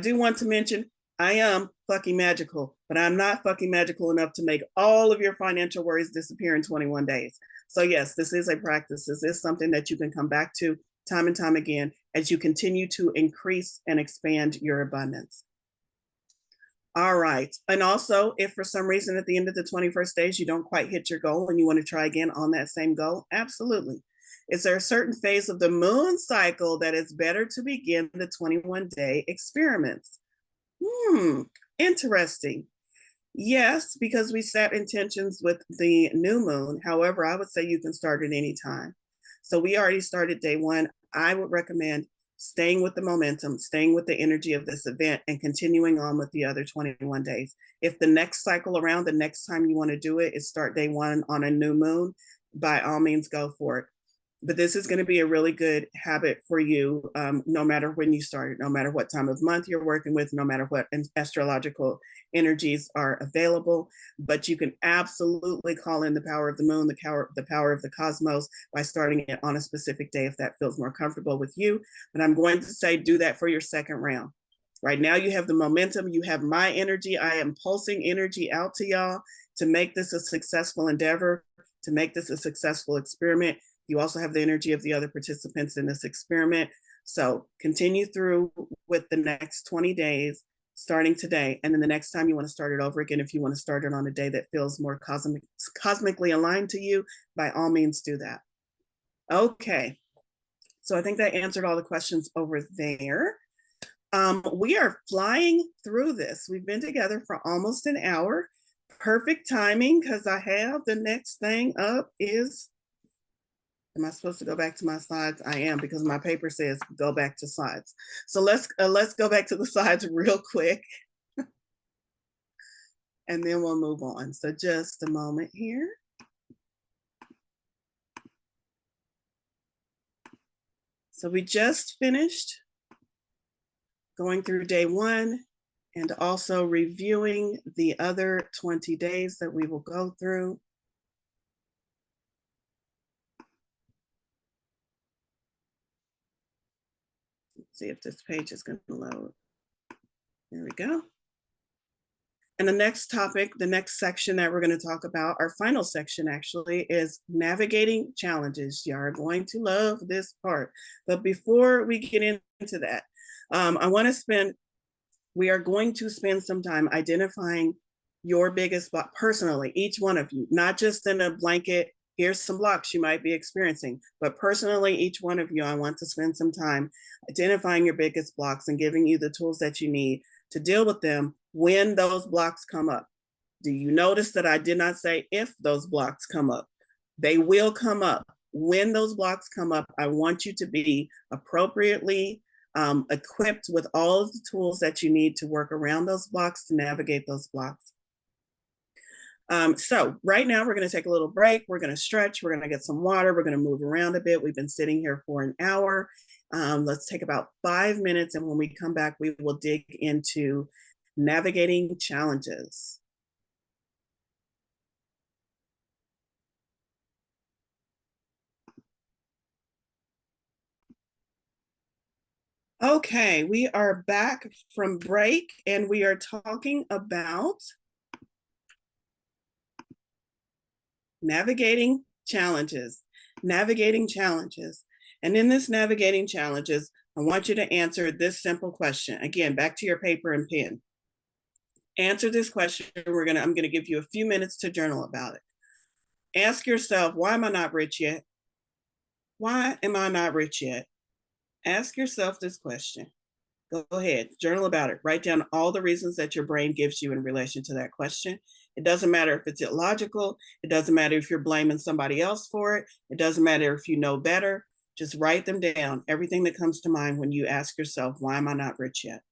do want to mention I am fucking magical, but I'm not fucking magical enough to make all of your financial worries disappear in 21 days. So yes, this is a practice. This is something that you can come back to time and time again as you continue to increase and expand your abundance. All right. And also, if for some reason at the end of the 21st days you don't quite hit your goal and you want to try again on that same goal, absolutely. Is there a certain phase of the moon cycle that is better to begin the 21-day experiments? Interesting. Yes, because we set intentions with the new moon. However, I would say you can start at any time. So we already started day one. I would recommend staying with the momentum, staying with the energy of this event, and continuing on with the other 21 days. If the next cycle around, the next time you want to do it is start day one on a new moon, by all means, go for it. But this is going to be a really good habit for you, no matter when you start, no matter what time of month you're working with, no matter what astrological energies are available. But you can absolutely call in the power of the moon, the power of the cosmos by starting it on a specific day if that feels more comfortable with you. But I'm going to say do that for your second round. Right now, you have the momentum, you have my energy. I am pulsing energy out to y'all to make this a successful endeavor, to make this a successful experiment. You also have the energy of the other participants in this experiment. So continue through with the next 20 days, starting today. And then the next time you want to start it over again, if you want to start it on a day that feels more cosmically aligned to you, by all means do that. Okay. So I think that answered all the questions over there. We are flying through this. We've been together for almost an hour. Perfect timing because I have the next thing up is, am I supposed to go back to my slides? I am, because my paper says go back to slides. So let's go back to the slides real quick. And then we'll move on. So just a moment here. So we just finished going through day one and also reviewing the other 20 days that we will go through. Let's see if this page is going to load. There we go. And the next topic, the next section that we're going to talk about, our final section actually, is navigating challenges. You are going to love this part. But before we get into that, we are going to spend some time identifying your biggest block personally, each one of you, not just in a blanket, here's some blocks you might be experiencing, but personally, each one of you, I want to spend some time identifying your biggest blocks and giving you the tools that you need to deal with them when those blocks come up. Do you notice that I did not say if those blocks come up? They will come up. When those blocks come up, I want you to be appropriately equipped with all of the tools that you need to work around those blocks, to navigate those blocks. So right now we're going to take a little break. We're going to stretch. We're going to get some water. We're going to move around a bit. We've been sitting here for an hour. Let's take about 5 minutes. And when we come back, we will dig into navigating challenges. Okay, we are back from break and we are talking about navigating challenges. Navigating challenges. And in this navigating challenges, I want you to answer this simple question. Again, back to your paper and pen. Answer this question. I'm gonna give you a few minutes to journal about it. Ask yourself, why am I not rich yet? Why am I not rich yet? Ask yourself this question. Go ahead, journal about it. Write down all the reasons that your brain gives you in relation to that question. It doesn't matter if it's illogical. It doesn't matter if you're blaming somebody else for it. It doesn't matter if you know better. Just write them down, everything that comes to mind when you ask yourself, why am I not rich yet?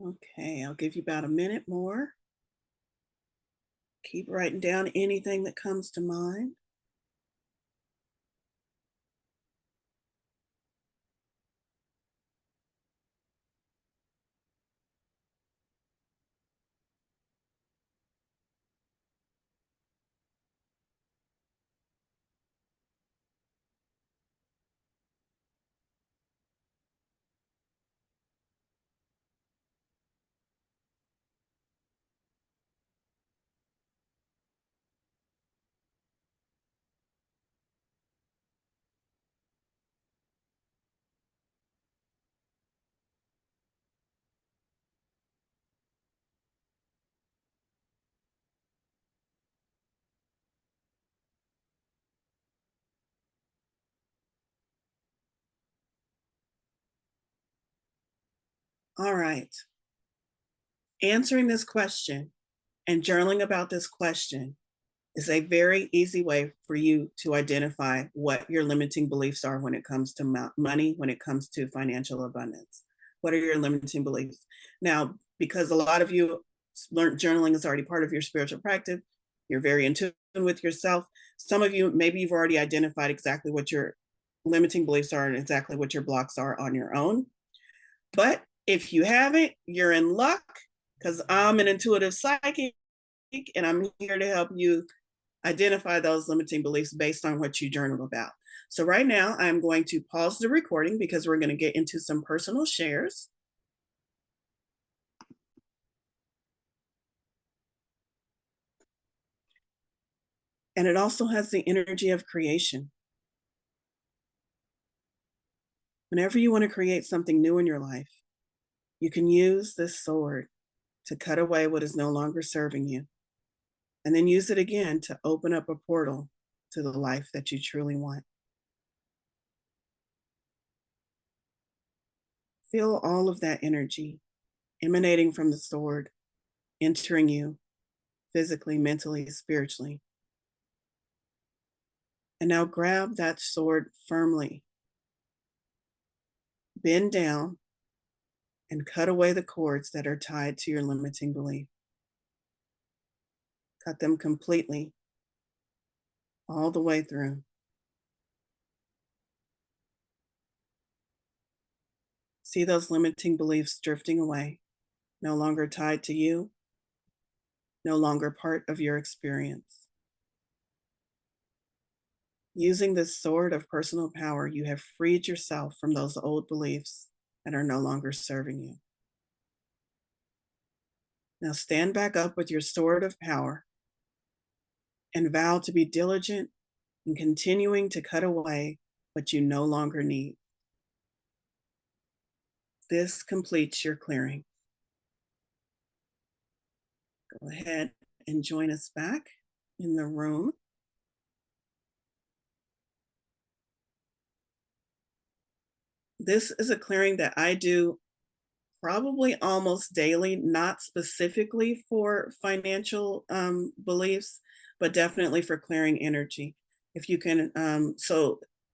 Okay, I'll give you about a minute more. Keep writing down anything that comes to mind. All right. Answering this question and journaling about this question is a very easy way for you to identify what your limiting beliefs are when it comes to money, when it comes to financial abundance. What are your limiting beliefs? Now, because a lot of you learned journaling is already part of your spiritual practice, you're very in tune with yourself. Some of you, maybe you've already identified exactly what your limiting beliefs are and exactly what your blocks are on your own. But if you haven't, you're in luck because I'm an intuitive psychic and I'm here to help you identify those limiting beliefs based on what you journal about. So right now I'm going to pause the recording because we're going to get into some personal shares. And it also has the energy of creation. Whenever you want to create something new in your life, you can use this sword to cut away what is no longer serving you, and then use it again to open up a portal to the life that you truly want. Feel all of that energy emanating from the sword, entering you physically, mentally, spiritually. And now grab that sword firmly, bend down, and cut away the cords that are tied to your limiting belief. Cut them completely, all the way through. See those limiting beliefs drifting away, no longer tied to you, no longer part of your experience. Using this sword of personal power, you have freed yourself from those old beliefs that are no longer serving you. Now stand back up with your sword of power and vow to be diligent in continuing to cut away what you no longer need. This completes your clearing. Go ahead and join us back in the room. This is a clearing that I do probably almost daily, not specifically for financial beliefs, but definitely for clearing energy. If you can,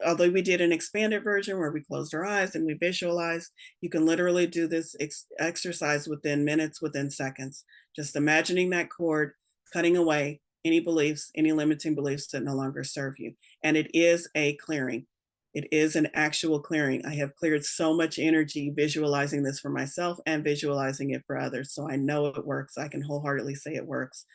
although we did an expanded version where we closed our eyes and we visualized, you can literally do this exercise within minutes, within seconds. Just imagining that cord, cutting away any beliefs, any limiting beliefs that no longer serve you. And it is a clearing. It is an actual clearing. I have cleared so much energy visualizing this for myself and visualizing it for others. So I know it works. I can wholeheartedly say it works.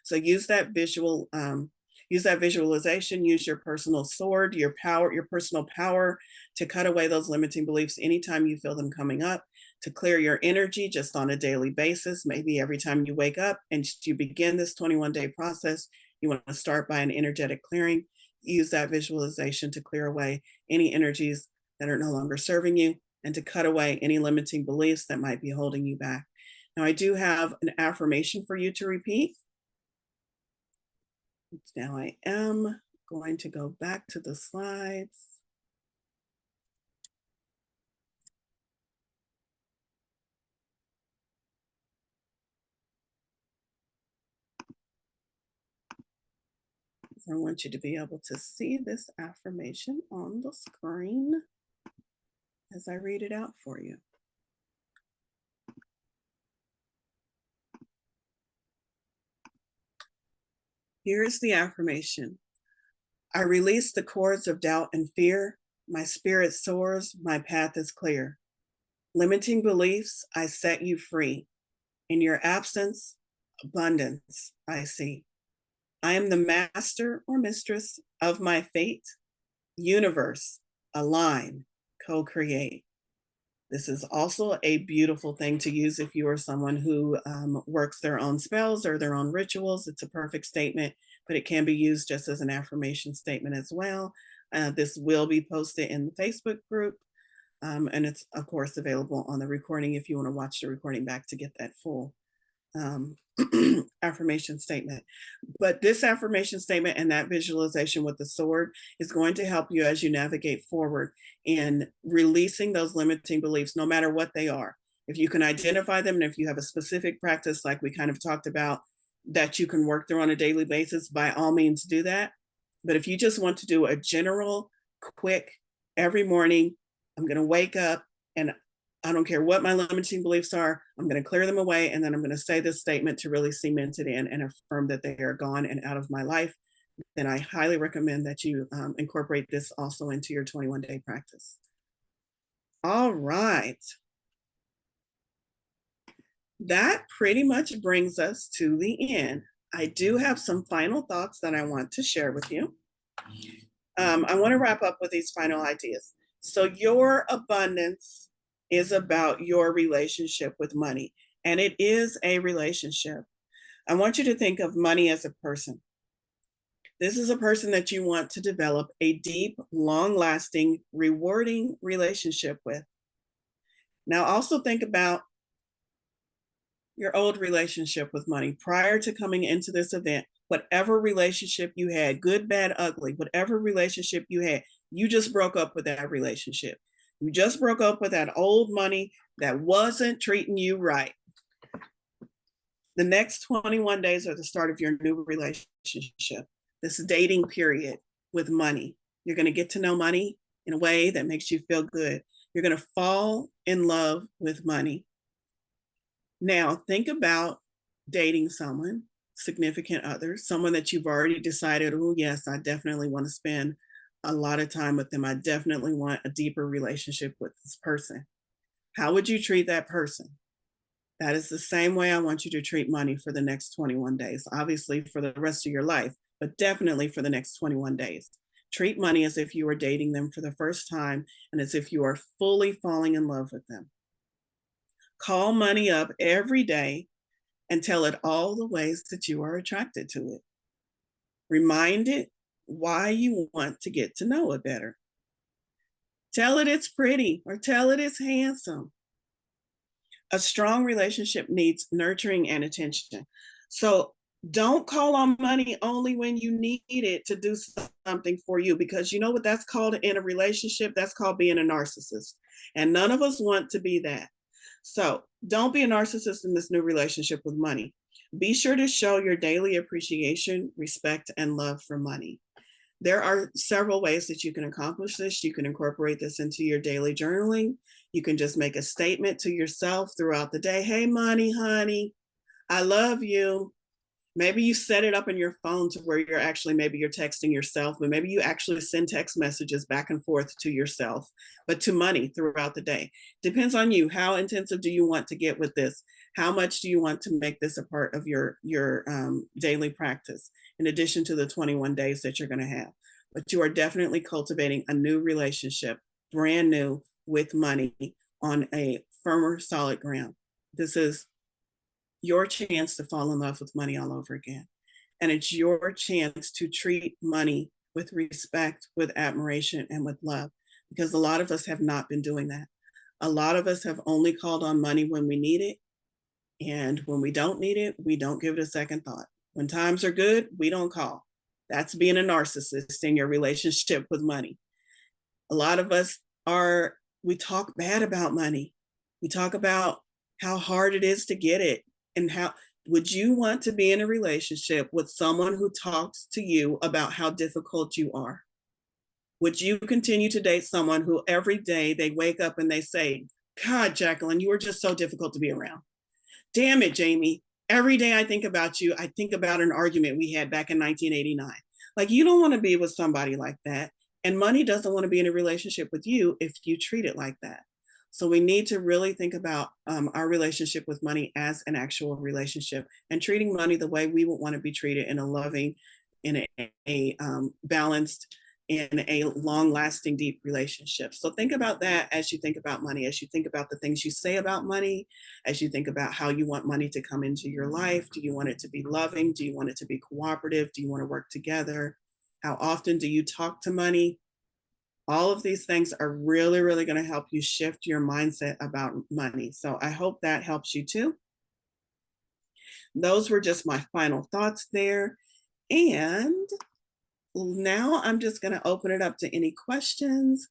So use that use that visualization, use your personal sword, your power, your personal power to cut away those limiting beliefs anytime you feel them coming up, to clear your energy just on a daily basis. Maybe every time you wake up and you begin this 21-day process, you want to start by an energetic clearing. Use that visualization to clear away any energies that are no longer serving you and to cut away any limiting beliefs that might be holding you back. Now, I do have an affirmation for you to repeat. Now I am going to go back to the slides. I want you to be able to see this affirmation on the screen as I read it out for you. Here is the affirmation. I release the cords of doubt and fear. My spirit soars. My path is clear. Limiting beliefs, I set you free. In your absence, abundance I see. I am the master or mistress of my fate. Universe, align, co-create. This is also a beautiful thing to use if you are someone who works their own spells or their own rituals. It's a perfect statement, but it can be used just as an affirmation statement as well. This will be posted in the Facebook group, and it's, of course, available on the recording if you want to watch the recording back to get that full um, affirmation statement. But this affirmation statement and that visualization with the sword is going to help you as you navigate forward in releasing those limiting beliefs, no matter what they are. If you can identify them, and if you have a specific practice, like we kind of talked about, that you can work through on a daily basis, by all means do that. But if you just want to do a general, quick, every morning, I'm going to wake up and I don't care what my limiting beliefs are, I'm going to clear them away. And then I'm going to say this statement to really cement it in and affirm that they are gone and out of my life. Then I highly recommend that you incorporate this also into your 21-day practice. All right. That pretty much brings us to the end. I do have some final thoughts that I want to share with you. I want to wrap up with these final ideas. So your abundance is about your relationship with money, and it is a relationship. I want you to think of money as a person. This is a person that you want to develop a deep, long-lasting, rewarding relationship with. Now also think about your old relationship with money prior to coming into this event. Whatever relationship you had, good, bad, ugly, whatever relationship you had, you just broke up with that relationship. You just broke up with that old money that wasn't treating you right. The next 21 days are the start of your new relationship, this dating period with money. You're going to get to know money in a way that makes you feel good. You're going to fall in love with money. Now, think about dating someone, significant other, someone that you've already decided, oh, yes, I definitely want to spend a lot of time with them. I definitely want a deeper relationship with this person. How would you treat that person? That is the same way I want you to treat money for the next 21 days, obviously for the rest of your life, but definitely for the next 21 days. Treat money as if you were dating them for the first time and as if you are fully falling in love with them. Call money up every day and tell it all the ways that you are attracted to it. Remind it why you want to get to know it better. Tell it it's pretty or tell it it's handsome. A strong relationship needs nurturing and attention. So don't call on money only when you need it to do something for you, because you know what that's called in a relationship? That's called being a narcissist. And none of us want to be that. So don't be a narcissist in this new relationship with money. Be sure to show your daily appreciation, respect, and love for money. There are several ways that you can accomplish this. You can incorporate this into your daily journaling. You can just make a statement to yourself throughout the day. Hey, money, honey, I love you. Maybe you set it up in your phone to where you're actually, maybe you're texting yourself, but maybe you actually send text messages back and forth to yourself, but to money throughout the day. Depends on you. How intensive do you want to get with this? How much do you want to make this a part of your daily practice, in addition to the 21 days that you're going to have? But you are definitely cultivating a new relationship, brand new, with money on a firmer, solid ground. This is your chance to fall in love with money all over again. And it's your chance to treat money with respect, with admiration, and with love, because a lot of us have not been doing that. A lot of us have only called on money when we need it. And when we don't need it, we don't give it a second thought. When times are good, we don't call. That's being a narcissist in your relationship with money. A lot of us we talk bad about money. We talk about how hard it is to get it. And how would you want to be in a relationship with someone who talks to you about how difficult you are? Would you continue to date someone who every day they wake up and they say, God, Jacqueline, you are just so difficult to be around. Damn it, Jamie, Every day I think about you, I think about an argument we had back in 1989. Like, you don't want to be with somebody like that. And money doesn't want to be in a relationship with you if you treat it like that. So we need to really think about our relationship with money as an actual relationship, and treating money the way we would want to be treated in a loving, in a balanced, in a long lasting, deep relationship. So think about that as you think about money, as you think about the things you say about money, as you think about how you want money to come into your life. Do you want it to be loving? Do you want it to be cooperative? Do you want to work together? How often do you talk to money? All of these things are really, really going to help you shift your mindset about money. So I hope that helps you too. Those were just my final thoughts there. And now I'm just going to open it up to any questions,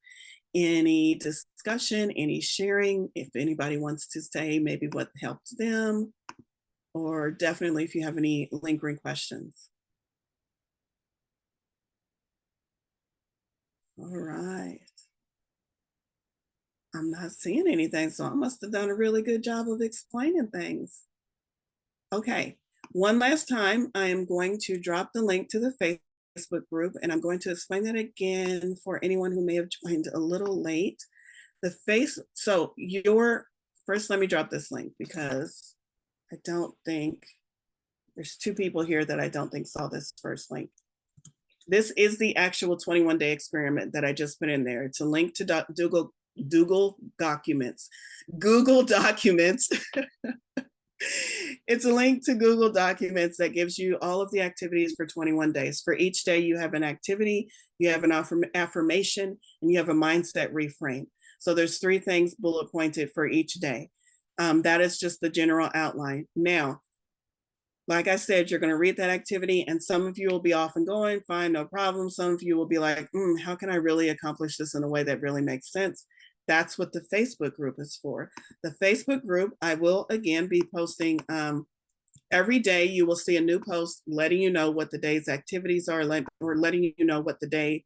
any discussion, any sharing. If anybody wants to say maybe what helped them, or definitely if you have any lingering questions. All right. I'm not seeing anything, so I must have done a really good job of explaining things. Okay, one last time, I am going to drop the link to the Facebook group, and I'm going to explain that again for anyone who may have joined a little late. First, let me drop this link because I don't think, there's two people here that I don't think saw this first link. This is the actual 21-day experiment that I just put in there. It's a link to Google Documents. Google Documents. It's a link to Google Documents that gives you all of the activities for 21 days. For each day, you have an activity, you have an affirmation, and you have a mindset reframe. So there's 3 things bullet pointed for each day. That is just the general outline. Now, like I said, you're going to read that activity, and some of you will be off and going, fine, no problem. Some of you will be like, how can I really accomplish this in a way that really makes sense? That's what the Facebook group is for. The Facebook group, I will again be posting every day. You will see a new post letting you know what the day's activities are, or letting you know what the day,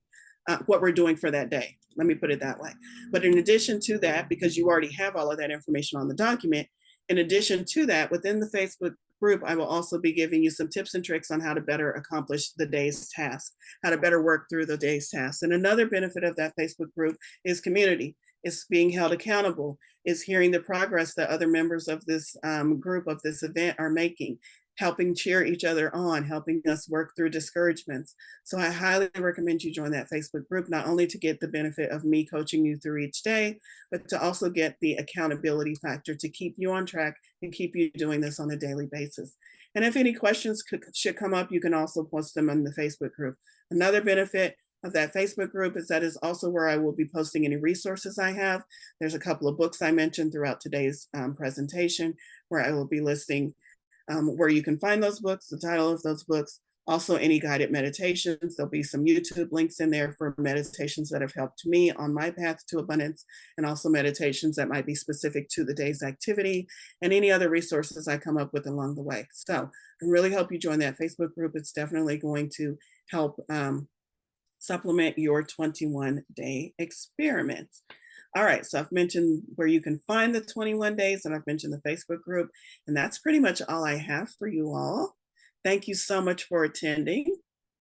what we're doing for that day. Let me put it that way. But in addition to that, because you already have all of that information on the document, in addition to that, within the Facebook group, I will also be giving you some tips and tricks on how to better accomplish the day's task, how to better work through the day's tasks. And another benefit of that Facebook group is community. It's being held accountable, is hearing the progress that other members of this group, of this event, are making, helping cheer each other on, helping us work through discouragements. So I highly recommend you join that Facebook group, not only to get the benefit of me coaching you through each day, but to also get the accountability factor to keep you on track and keep you doing this on a daily basis. And if any questions should come up, you can also post them in the Facebook group. Another benefit of that Facebook group is that is also where I will be posting any resources I have. There's a couple of books I mentioned throughout today's presentation where I will be listing where you can find those books, the title of those books, also any guided meditations. There'll be some YouTube links in there for meditations that have helped me on my path to abundance, and also meditations that might be specific to the day's activity, and any other resources I come up with along the way. So I really hope you join that Facebook group. It's definitely going to help supplement your 21-day experiment. All right, so I've mentioned where you can find the 21 days, and I've mentioned the Facebook group, and that's pretty much all I have for you all. Thank you so much for attending.